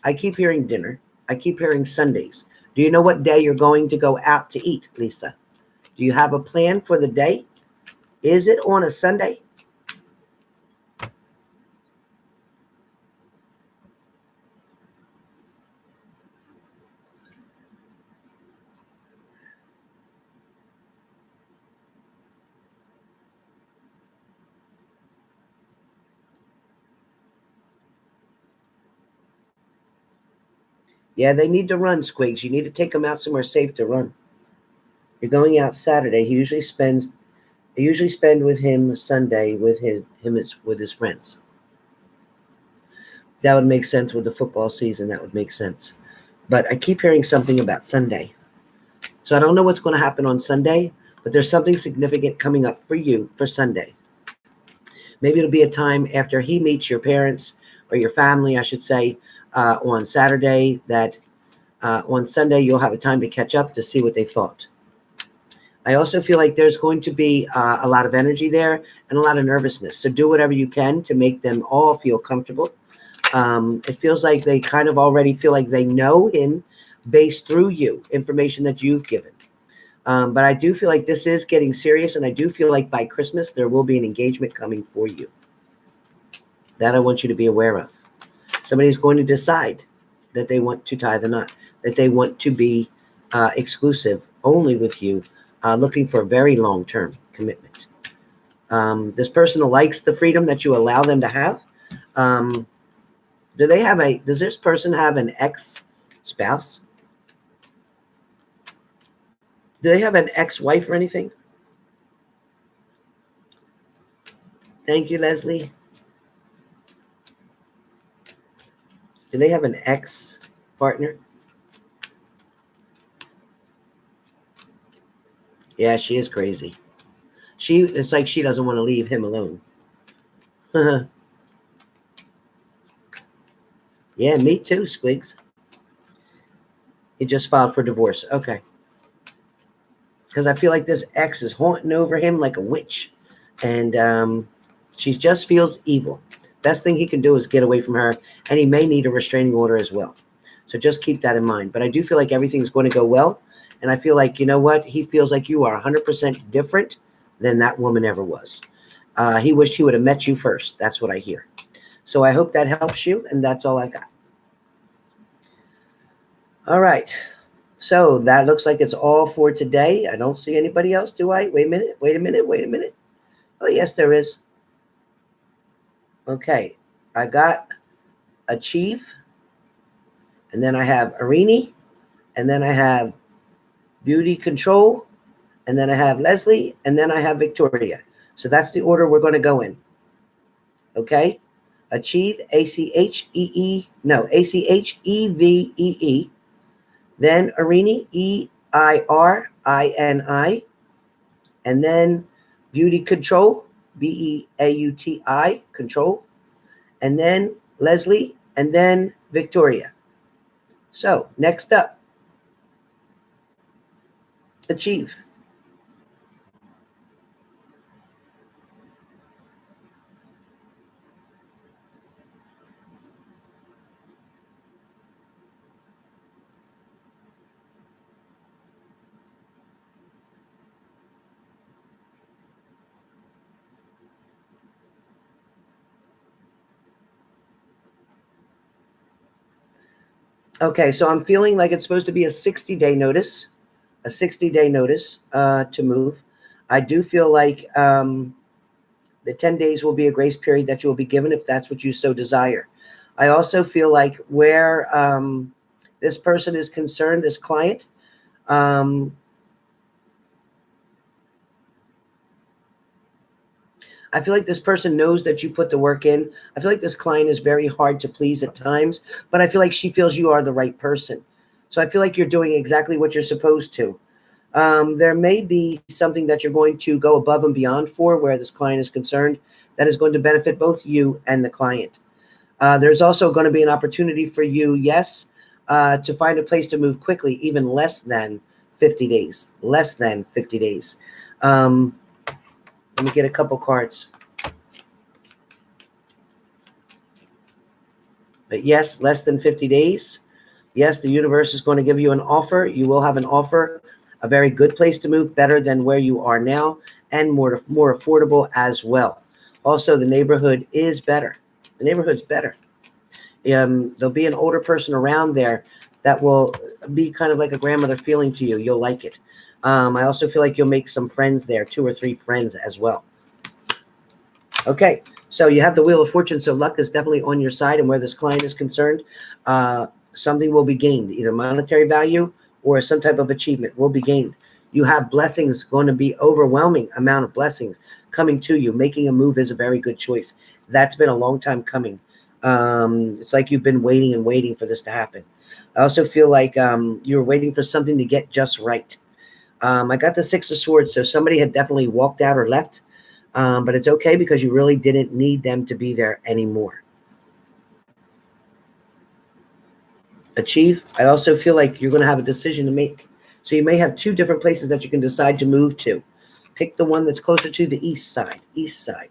Speaker 1: I keep hearing dinner. I keep hearing Sundays. Do you know what day you're going to go out to eat, Lisa? Do you have a plan for the day? Is it on a Sunday? Yeah, they need to run, Squigs. You need to take them out somewhere safe to run. You're going out Saturday. He usually spend with him Sunday with his friends. That would make sense with the football season. That would make sense. But I keep hearing something about Sunday. So I don't know what's going to happen on Sunday, but there's something significant coming up for you for Sunday. Maybe it'll be a time after he meets your parents or your family, I should say, on Saturday, that on Sunday you'll have a time to catch up to see what they thought. I also feel like there's going to be a lot of energy there and a lot of nervousness. So do whatever you can to make them all feel comfortable. It feels like they kind of already feel like they know him based through you, information that you've given. But I do feel like this is getting serious, and I do feel like by Christmas there will be an engagement coming for you. That I want you to be aware of. Somebody's going to decide that they want to tie the knot, that they want to be exclusive only with you, looking for a very long-term commitment. This person likes the freedom that you allow them to have. Does this person have an ex-spouse? Do they have an ex-wife or anything? Thank you, Leslie. Do they have an ex-partner? Yeah, she is crazy. It's like she doesn't want to leave him alone. Yeah, me too, Squigs. He just filed for divorce. Okay. Because I feel like this ex is haunting over him like a witch. And she just feels evil. Best thing he can do is get away from her. And he may need a restraining order as well. So just keep that in mind. But I do feel like everything's going to go well. And I feel like, you know what? He feels like you are 100% different than that woman ever was. He wished he would have met you first. That's what I hear. So I hope that helps you. And that's all I got. All right. So that looks like it's all for today. I don't see anybody else, do I? Wait a minute. Wait a minute. Wait a minute. Oh, yes, there is. Okay. I got Achieve. And then I have Arini. And then I have Beauty Control. And then I have Leslie. And then I have Victoria. So that's the order we're going to go in. Okay. Achieve, A-C-H-E-E. No, A-C-H-E-V-E-E. Then Arini, E-I-R-I-N-I. And then Beauty Control, B-E-A-U-T-I, Control. And then Leslie, and then Victoria. So next up, Achieve. Okay, so I'm feeling like it's supposed to be a 60-day notice, to move. I do feel like the 10 days will be a grace period that you will be given if that's what you so desire. I also feel like where this person is concerned, this client, I feel like this person knows that you put the work in. I feel like this client is very hard to please at times, but I feel like she feels you are the right person. So I feel like you're doing exactly what you're supposed to. There may be something that you're going to go above and beyond for where this client is concerned that is going to benefit both you and the client. There's also going to be an opportunity for you, yes, to find a place to move quickly, even less than 50 days. Less than 50 days. Let me get a couple cards. But yes, less than 50 days. Yes, the universe is going to give you an offer. You will have an offer, a very good place to move, better than where you are now, and more affordable as well. Also, the neighborhood is better. The neighborhood's better. There'll be an older person around there that will be kind of like a grandmother feeling to you. You'll like it. I also feel like you'll make some friends there, 2 or 3 friends as well. Okay, so you have the Wheel of Fortune, so luck is definitely on your side, and where this client is concerned, something will be gained, either monetary value or some type of achievement will be gained. You have blessings, going to be overwhelming amount of blessings coming to you. Making a move is a very good choice. That's been a long time coming. It's like you've been waiting and waiting for this to happen. I also feel like you're waiting for something to get just right. I got the 6 of Swords, so somebody had definitely walked out or left, but it's okay because you really didn't need them to be there anymore. Achieve. I also feel like you're going to have a decision to make. So you may have 2 different places that you can decide to move to. Pick the one that's closer to the east side. East side.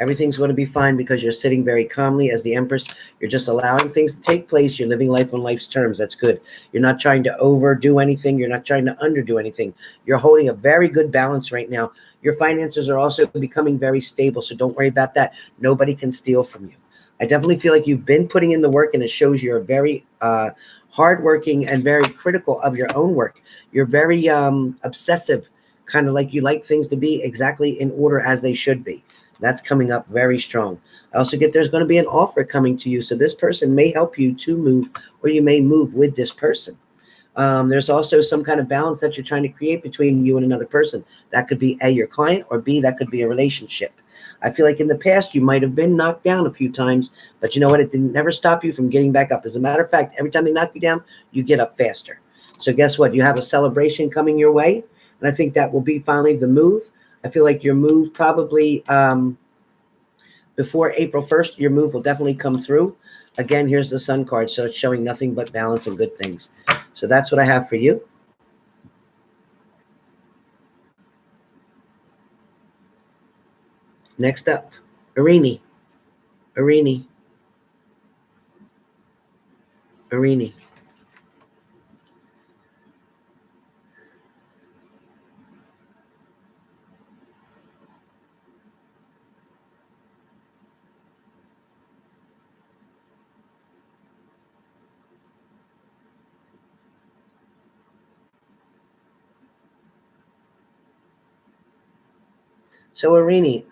Speaker 1: Everything's going to be fine because you're sitting very calmly as the Empress. You're just allowing things to take place. You're living life on life's terms. That's good. You're not trying to overdo anything. You're not trying to underdo anything. You're holding a very good balance right now. Your finances are also becoming very stable, so don't worry about that. Nobody can steal from you. I definitely feel like you've been putting in the work, and it shows you're very hardworking and very critical of your own work. You're very obsessive, kind of like you like things to be exactly in order as they should be. That's coming up very strong. I also get there's going to be an offer coming to you. So this person may help you to move, or you may move with this person. There's also some kind of balance that you're trying to create between you and another person. That could be A, your client, or B, that could be a relationship. I feel like in the past you might have been knocked down a few times, but you know what? It didn't never stop you from getting back up. As a matter of fact, every time they knock you down, you get up faster. So guess what? You have a celebration coming your way, and I think that will be finally the move. I feel like your move probably before April 1st, your move will definitely come through. Again, here's the Sun card, so it's showing nothing but balance and good things. So that's what I have for you. Next up, Arini. Arini. Arini. So Arini,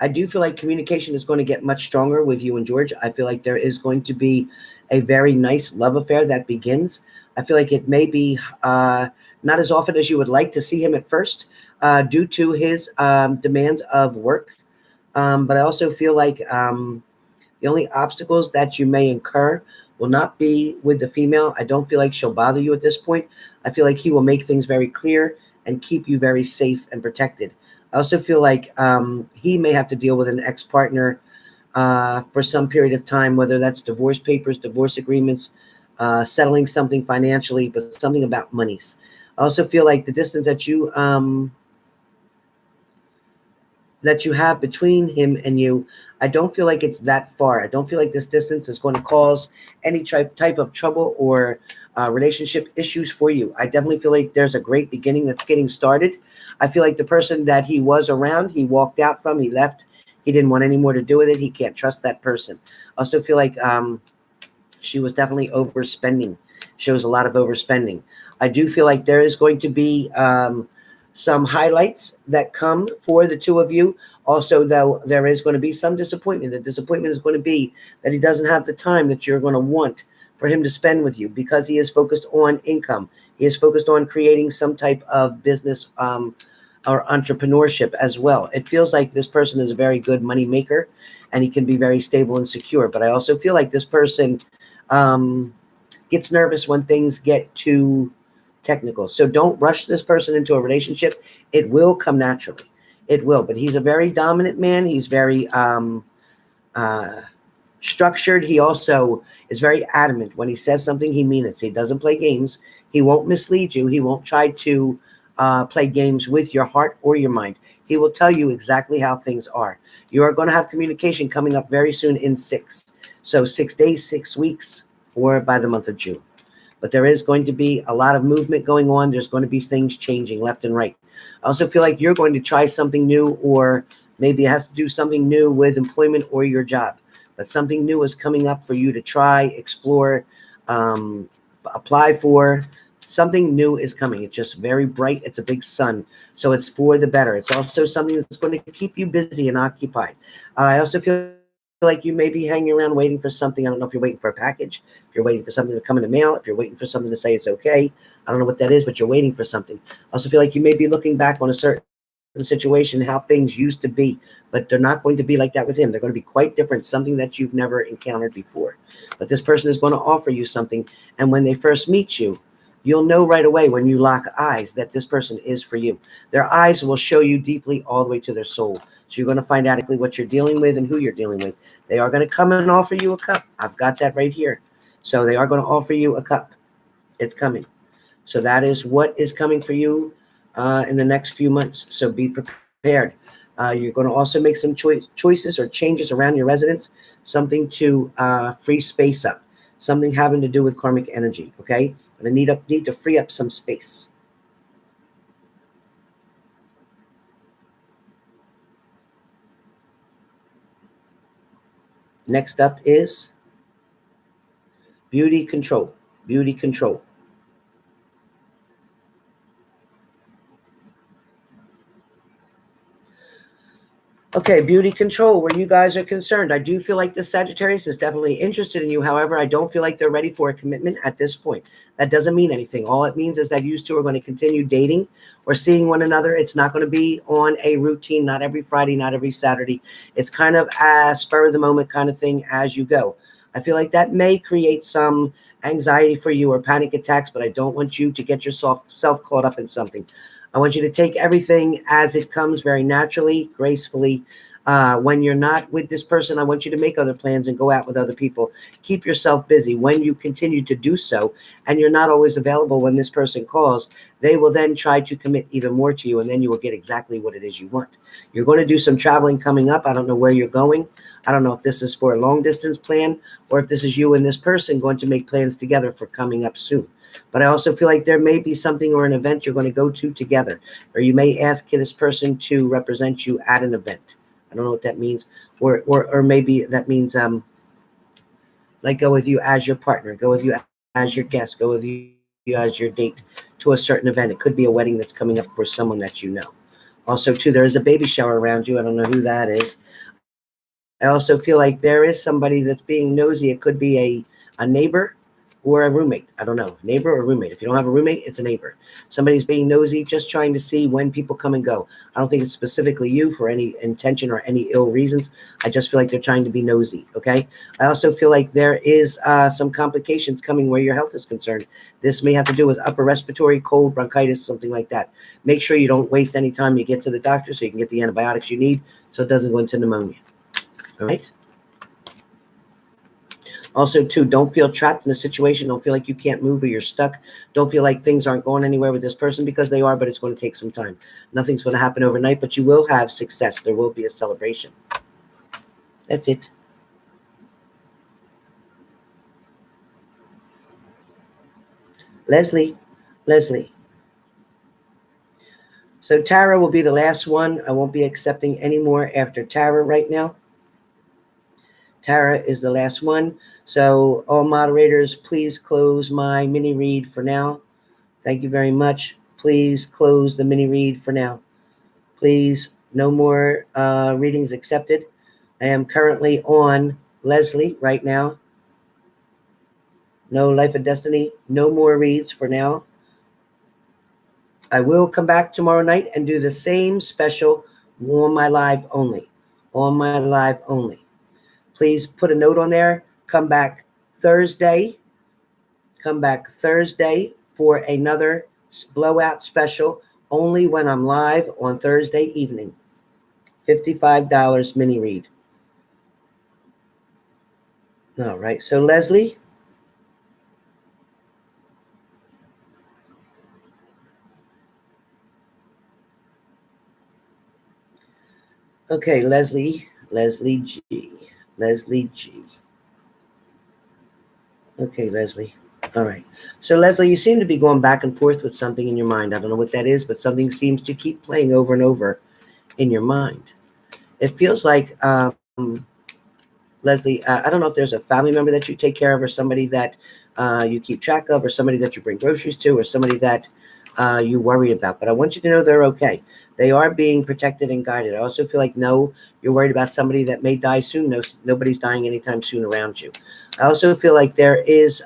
Speaker 1: I do feel like communication is going to get much stronger with you and George. I feel like there is going to be a very nice love affair that begins. I feel like it may be not as often as you would like to see him at first due to his demands of work. But I also feel like the only obstacles that you may incur will not be with the female. I don't feel like she'll bother you at this point. I feel like he will make things very clear and keep you very safe and protected. I also feel like he may have to deal with an ex-partner for some period of time, whether that's divorce papers, divorce agreements, settling something financially, but something about monies. I also feel like the distance that you have between him and you, I don't feel like it's that far. I don't feel like this distance is going to cause any type of trouble or relationship issues for you. I definitely feel like there's a great beginning that's getting started. I feel like the person that he was around, he walked out from, he left. He didn't want any more to do with it. He can't trust that person. I also feel like she was definitely overspending. Shows a lot of overspending. I do feel like there is going to be some highlights that come for the two of you. Also, though, there is going to be some disappointment. The disappointment is going to be that he doesn't have the time that you're going to want for him to spend with you because he is focused on income. He is focused on creating some type of business or entrepreneurship as well. It feels like this person is a very good money maker and he can be very stable and secure. But I also feel like this person gets nervous when things get too technical. So don't rush this person into a relationship. It will come naturally. It will. But he's a very dominant man. He's very structured. He also is very adamant. When he says something, he means it. So he doesn't play games. He won't mislead you. He won't try to play games with your heart or your mind. He will tell you exactly how things are. You are going to have communication coming up very soon in 6. So 6 days, 6 weeks, or by the month of June. But there is going to be a lot of movement going on. There's going to be things changing left and right. I also feel like you're going to try something new, or maybe it has to do something new with employment or your job. But something new is coming up for you to try, explore, apply for. Something new is coming. It's just very bright. It's a big sun. So it's for the better. It's also something that's going to keep you busy and occupied. I also feel like you may be hanging around waiting for something. I don't know if you're waiting for a package, if you're waiting for something to come in the mail, if you're waiting for something to say it's okay. I don't know what that is, but you're waiting for something. I also feel like you may be looking back on a certain situation, how things used to be, but they're not going to be like that with him. They're going to be quite different, something that you've never encountered before. But this person is going to offer you something, and when they first meet you, you'll know right away when you lock eyes that this person is for you. Their eyes will show you deeply all the way to their soul. So you're going to find out exactly what you're dealing with and who you're dealing with. They are going to come and offer you a cup. I've got that right here. So they are going to offer you a cup. It's coming. So that is what is coming for you in the next few months. So be prepared. You're going to also make some choices or changes around your residence, something to free space up, something having to do with karmic energy, okay? But I need to free up some space. Next up is beauty control. Beauty control. Okay, beauty control, where you guys are concerned. I do feel like the Sagittarius is definitely interested in you. However, I don't feel like they're ready for a commitment at this point. That doesn't mean anything. All it means is that you two are going to continue dating or seeing one another. It's not going to be on a routine, not every Friday, not every Saturday. It's kind of a spur of the moment kind of thing as you go. I feel like that may create some anxiety for you or panic attacks, but I don't want you to get yourself caught up in something. I want you to take everything as it comes, very naturally, gracefully. When you're not with this person, I want you to make other plans and go out with other people. Keep yourself busy. When you continue to do so, and you're not always available when this person calls, they will then try to commit even more to you, and then you will get exactly what it is you want. You're going to do some traveling coming up. I don't know where you're going. I don't know if this is for a long-distance plan or if this is you and this person going to make plans together for coming up soon. But I also feel like there may be something or an event you're going to go to together, or you may ask this person to represent you at an event. I don't know what that means, or maybe that means like go with you as your partner, go with you as your guest, go with you as your date to a certain event. It could be a wedding that's coming up for someone that you know. Also, too, there is a baby shower around you. I don't know who that is. I also feel like there is somebody that's being nosy. It could be a neighbor or a roommate. I don't know, neighbor or roommate. If you don't have a roommate, it's a neighbor. Somebody's being nosy, just trying to see when people come and go. I don't think it's specifically you for any intention or any ill reasons. I just feel like they're trying to be nosy, okay? I also feel like there is some complications coming where your health is concerned. This may have to do with upper respiratory, cold, bronchitis, something like that. Make sure you don't waste any time you get to the doctor so you can get the antibiotics you need so it doesn't go into pneumonia, all right? Also, too, don't feel trapped in a situation. Don't feel like you can't move or you're stuck. Don't feel like things aren't going anywhere with this person, because they are, but it's going to take some time. Nothing's going to happen overnight, but you will have success. There will be a celebration. That's it. Leslie. So Tara will be the last one. I won't be accepting any more after Tara right now. Tara is the last one. So all moderators, please close my mini read for now. Thank you very much. Please close the mini read for now. Please, no more readings accepted. I am currently on Leslie right now. No Life of Destiny. No more reads for now. I will come back tomorrow night and do the same special on my live only. On my live only. Please put a note on there. Come back Thursday. Come back Thursday for another blowout special, only when I'm live on Thursday evening. $55 mini read. All right. So Leslie. Okay, Leslie G. Okay, Leslie. All right. So, Leslie, you seem to be going back and forth with something in your mind. I don't know what that is, but something seems to keep playing over and over in your mind. It feels like, Leslie, I don't know if there's a family member that you take care of, or somebody that you keep track of, or somebody that you bring groceries to, or somebody that you worry about. But I want you to know they're okay. They are being protected and guided. I also feel like, no, you're worried about somebody that may die soon. No, nobody's dying anytime soon around you. I also feel like there is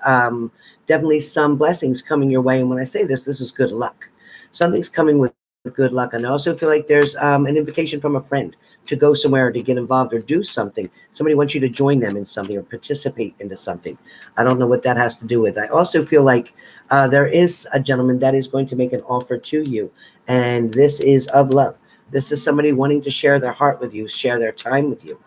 Speaker 1: definitely some blessings coming your way. And when I say this, this is good luck. Something's coming with good luck. And I also feel like there's an invitation from a friend to go somewhere, or to get involved, or do something. Somebody wants you to join them in something or participate into something. I don't know what that has to do with. I also feel like there is a gentleman that is going to make an offer to you, and this is of love. This is somebody wanting to share their heart with you, share their time with you.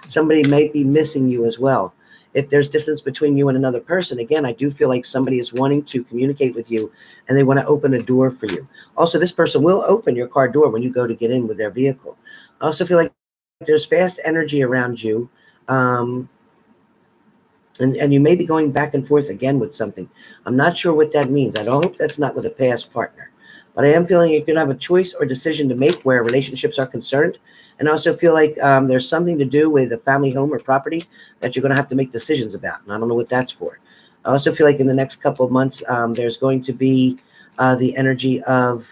Speaker 1: Somebody may be missing you as well. if there's distance between you and another person, again, I do feel like somebody is wanting to communicate with you and they want to open a door for you. Also, this person will open your car door when you go to get in with their vehicle. I also feel like there's fast energy around you. And you may be going back and forth again with something. I'm not sure what that means. I hope that's not with a past partner. But I am feeling you could have a choice or decision to make where relationships are concerned. And I also feel like there's something to do with a family home or property that you're going to have to make decisions about. And I don't know what that's for. I also feel like in the next couple of months, there's going to be the energy of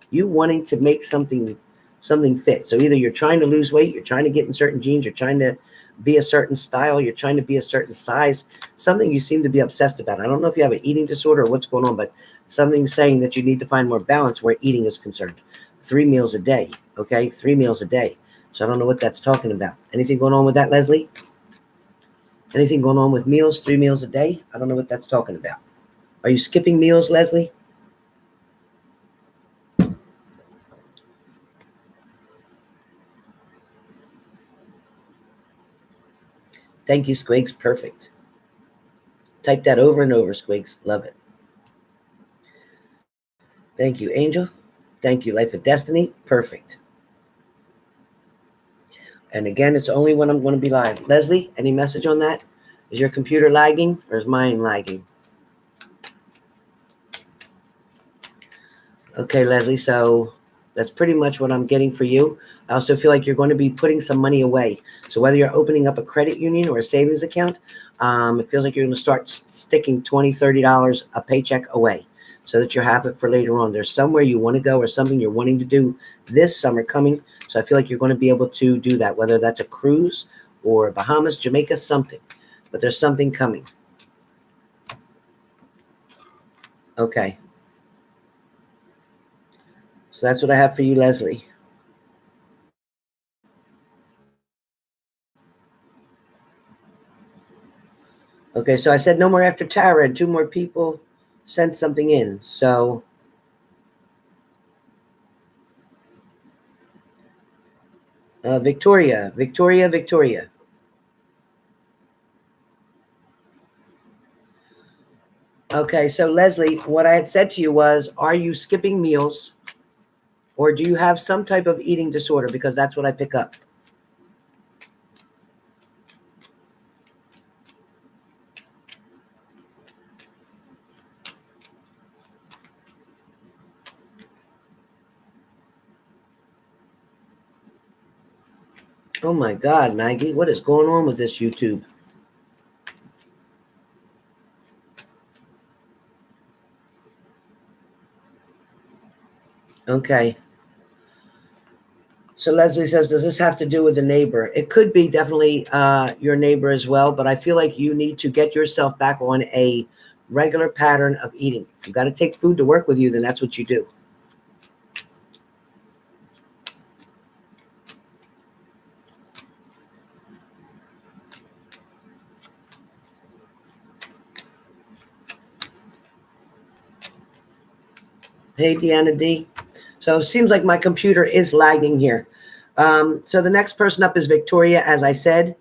Speaker 1: you wanting to make something fit. So either you're trying to lose weight, you're trying to get in certain jeans, you're trying to be a certain style, you're trying to be a certain size, something you seem to be obsessed about. I don't know if you have an eating disorder or what's going on, but something's saying that you need to find more balance where eating is concerned. 3 meals a day, okay? 3 meals a day. So I don't know what that's talking about. Anything going on with that, Leslie? Anything going on with meals, 3 meals a day? I don't know what that's talking about. Are you skipping meals, Leslie? Thank you, Squigs. Perfect. Type that over and over, Squigs. Love it. Thank you, Angel. Thank you, Life of Destiny. Perfect. And again, it's only when I'm going to be live. Leslie, any message on that? Is your computer lagging or is mine lagging? Okay, Leslie, so that's pretty much what I'm getting for you. I also feel like you're going to be putting some money away. So whether you're opening up a credit union or a savings account, it feels like you're going to start sticking $20, $30 a paycheck away so that you have it for later on. There's somewhere you want to go or something you're wanting to do this summer coming. So I feel like you're going to be able to do that, whether that's a cruise or Bahamas, Jamaica, something. But there's something coming. Okay. So that's what I have for you, Leslie. Okay, so I said no more after Tara, and 2 more people sent something in. So Victoria. Okay, so Leslie, what I had said to you was, are you skipping meals or do you have some type of eating disorder? Because that's what I pick up. Oh my God, Maggie, what is going on with this YouTube? Okay. So Leslie says, does this have to do with the neighbor? It could be definitely your neighbor as well, but I feel like you need to get yourself back on a regular pattern of eating. If you got to take food to work with you, then that's what you do. Hey, Deanna D. So it seems like my computer is lagging here. So the next person up is Victoria, as I said.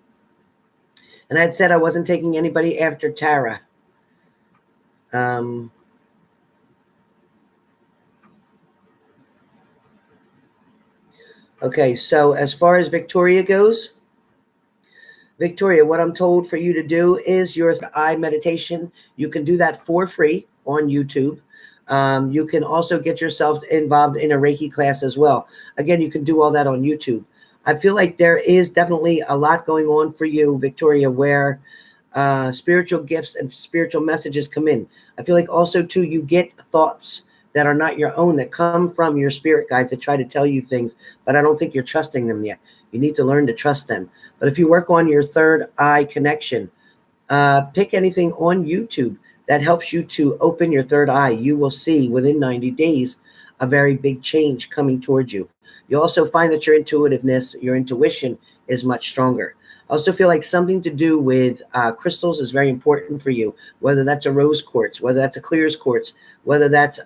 Speaker 1: And I had said I wasn't taking anybody after Tara. Okay, so as far as Victoria goes, Victoria, what I'm told for you to do is your eye meditation. You can do that for free on YouTube. You can also get yourself involved in a Reiki class as well. Again, you can do all that on YouTube. I feel like there is definitely a lot going on for you, Victoria, where spiritual gifts and spiritual messages come in. I feel like also, too, you get thoughts that are not your own, that come from your spirit guides that try to tell you things, but I don't think you're trusting them yet. You need to learn to trust them. But if you work on your third eye connection, pick anything on YouTube that helps you to open your third eye. You will see within 90 days a very big change coming towards you. You also find that your intuitiveness, your intuition is much stronger. I also feel like something to do with crystals is very important for you, whether that's a rose quartz, whether that's a clears quartz, whether that's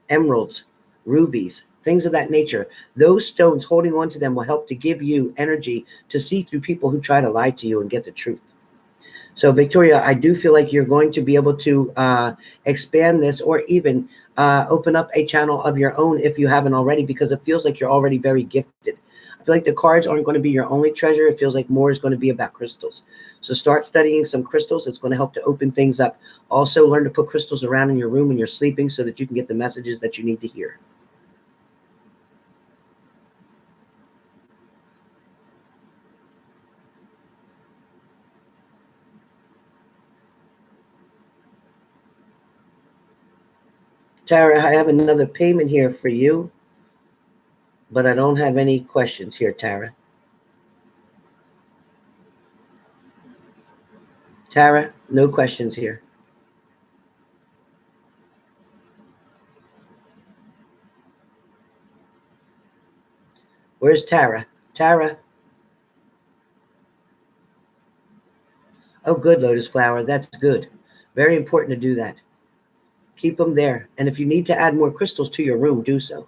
Speaker 1: emeralds, rubies, things of that nature. Those stones, holding on to them, will help to give you energy to see through people who try to lie to you and get the truth. So, Victoria, I do feel like you're going to be able to expand this, or even open up a channel of your own if you haven't already, because it feels like you're already very gifted. I feel like the cards aren't going to be your only treasure. It feels like more is going to be about crystals. So start studying some crystals. It's going to help to open things up. Also, learn to put crystals around in your room when you're sleeping so that you can get the messages that you need to hear. Tara, I have another payment here for you, but I don't have any questions here, Tara. Tara, no questions here. Where's Tara? Tara? Oh, good, Lotus Flower. That's good. Very important to do that. Keep them there. And if you need to add more crystals to your room, do so.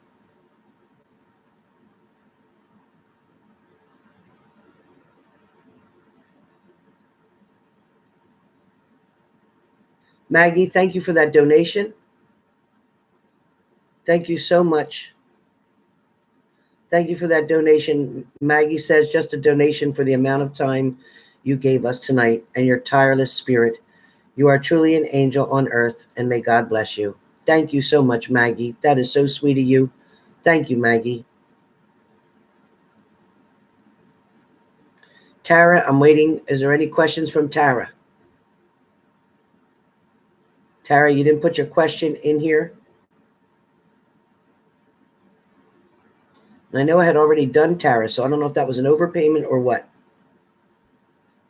Speaker 1: Maggie, thank you for that donation. Thank you so much. Thank you for that donation. Maggie says, just a donation for the amount of time you gave us tonight and your tireless spirit. You are truly an angel on earth, and may God bless you. Thank you so much, Maggie. That is so sweet of you. Thank you, Maggie. Tara, I'm waiting. Is there any questions from Tara? Tara, you didn't put your question in here. I know I had already done Tara, so I don't know if that was an overpayment or what.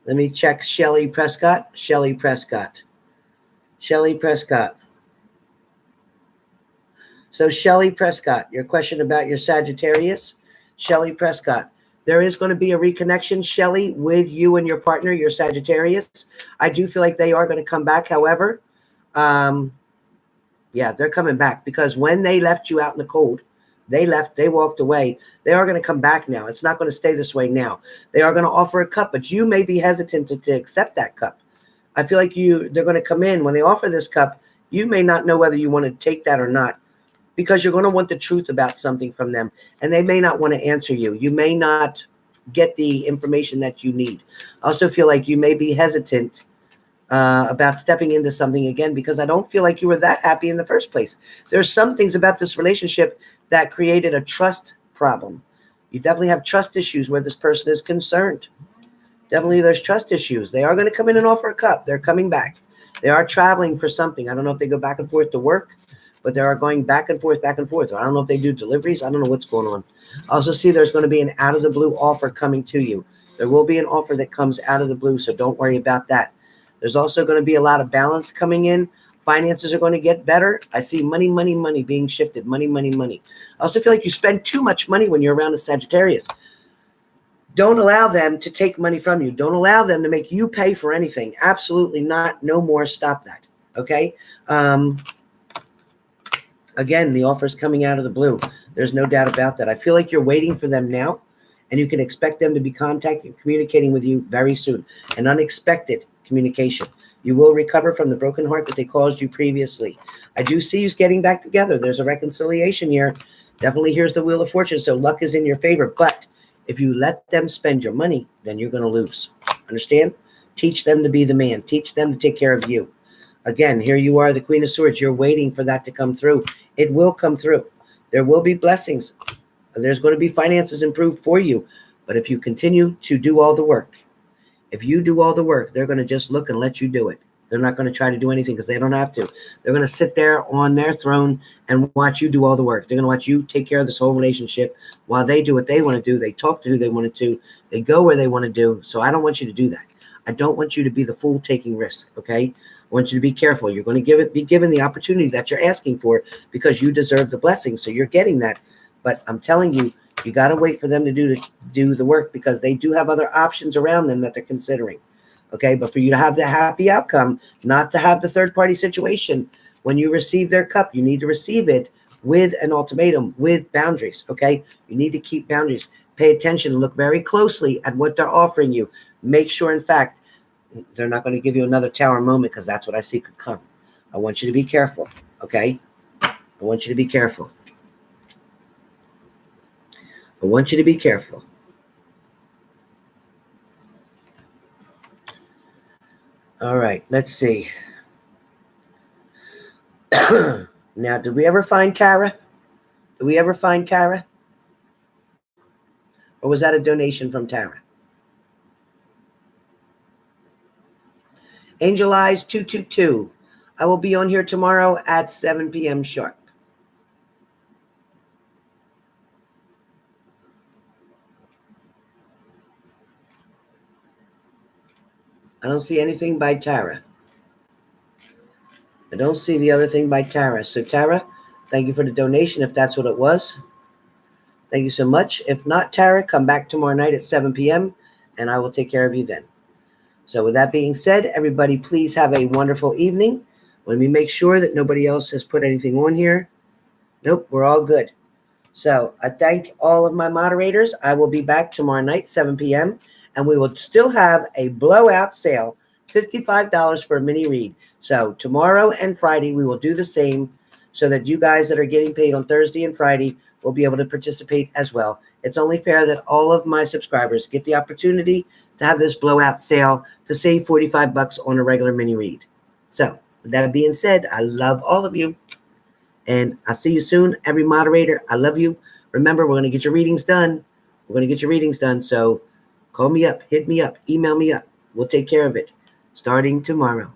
Speaker 1: Let me check Shelly Prescott. Shelly Prescott. Shelly Prescott. So Shelly Prescott, your question about your Sagittarius. Shelly Prescott. There is going to be a reconnection, Shelly, with you and your partner, your Sagittarius. I do feel like they are going to come back. However, yeah, they're coming back, because when they left you out in the cold, they left, they walked away. They are going to come back now. It's not going to stay this way now. They are going to offer a cup, but you may be hesitant to accept that cup. I feel like they're going to come in. When they offer this cup, you may not know whether you want to take that or not, because you're going to want the truth about something from them, and they may not want to answer you. You may not get the information that you need. I also feel like you may be hesitant about stepping into something again, because I don't feel like you were that happy in the first place. There's some things about this relationship that created a trust problem. You definitely have trust issues where this person is concerned. Definitely there's trust issues. They are going to come in and offer a cup. They're coming back. They are traveling for something. I don't know if they go back and forth to work, but they are going back and forth, back and forth. I don't know if they do deliveries. I don't know what's going on. I also see there's going to be an out of the blue offer coming to you. There will be an offer that comes out of the blue, so don't worry about that. There's also going to be a lot of balance coming in. Finances are going to get better. I see money, money, money being shifted. Money, money, money. I also feel like you spend too much money when you're around a Sagittarius. Don't allow them to take money from you. Don't allow them to make you pay for anything. Absolutely not. No more. Stop that. Okay? Again, the offer's coming out of the blue. There's no doubt about that. I feel like you're waiting for them now, and you can expect them to be contacting, communicating with you very soon. An unexpected communication. You will recover from the broken heart that they caused you previously. I do see you getting back together. There's a reconciliation here. Definitely here's the Wheel of Fortune, so luck is in your favor. But if you let them spend your money, then you're going to lose. Understand? Teach them to be the man. Teach them to take care of you. Again, here you are, the Queen of Swords. You're waiting for that to come through. It will come through. There will be blessings. There's going to be finances improved for you. But if you continue to do all the work, if you do all the work, they're going to just look and let you do it. They're not going to try to do anything because they don't have to. They're going to sit there on their throne and watch you do all the work. They're going to watch you take care of this whole relationship while they do what they want to do. They talk to who they want to. They go where they want to do. So I don't want you to do that. I don't want you to be the fool taking risk, okay? I want you to be careful. You're going to be given the opportunity that you're asking for because you deserve the blessing. So you're getting that. But I'm telling you, you got to wait for them to do the work because they do have other options around them that they're considering. Okay, but for you to have the happy outcome, not to have the third-party situation, when you receive their cup, you need to receive it with an ultimatum, with boundaries, okay? You need to keep boundaries. Pay attention, look very closely at what they're offering you. Make sure, in fact, they're not going to give you another tower moment, because that's what I see could come. I want you to be careful, okay? I want you to be careful. I want you to be careful. All right, let's see. Now, did we ever find Tara? Did we ever find Tara? Or was that a donation from Tara? Angel Eyes 222. I will be on here tomorrow at 7 p.m. sharp. I don't see anything by Tara. I don't see the other thing by Tara. So Tara, thank you for the donation, if that's what it was. Thank you so much. If not, Tara, come back tomorrow night at 7 p.m. and I will take care of you then. So with that being said, everybody, please have a wonderful evening. Let me make sure that nobody else has put anything on here. Nope, we're all good. So I thank all of my moderators. I will be back tomorrow night, 7 p.m. And we will still have a blowout sale, $55 for a mini read. So tomorrow and Friday, we will do the same so that you guys that are getting paid on Thursday and Friday will be able to participate as well. It's only fair that all of my subscribers get the opportunity to have this blowout sale to save $45 on a regular mini read. So with that being said, I love all of you. And I'll see you soon. Every moderator, I love you. Remember, we're going to get your readings done. We're going to get your readings done. So call me up, hit me up, email me up. We'll take care of it starting tomorrow.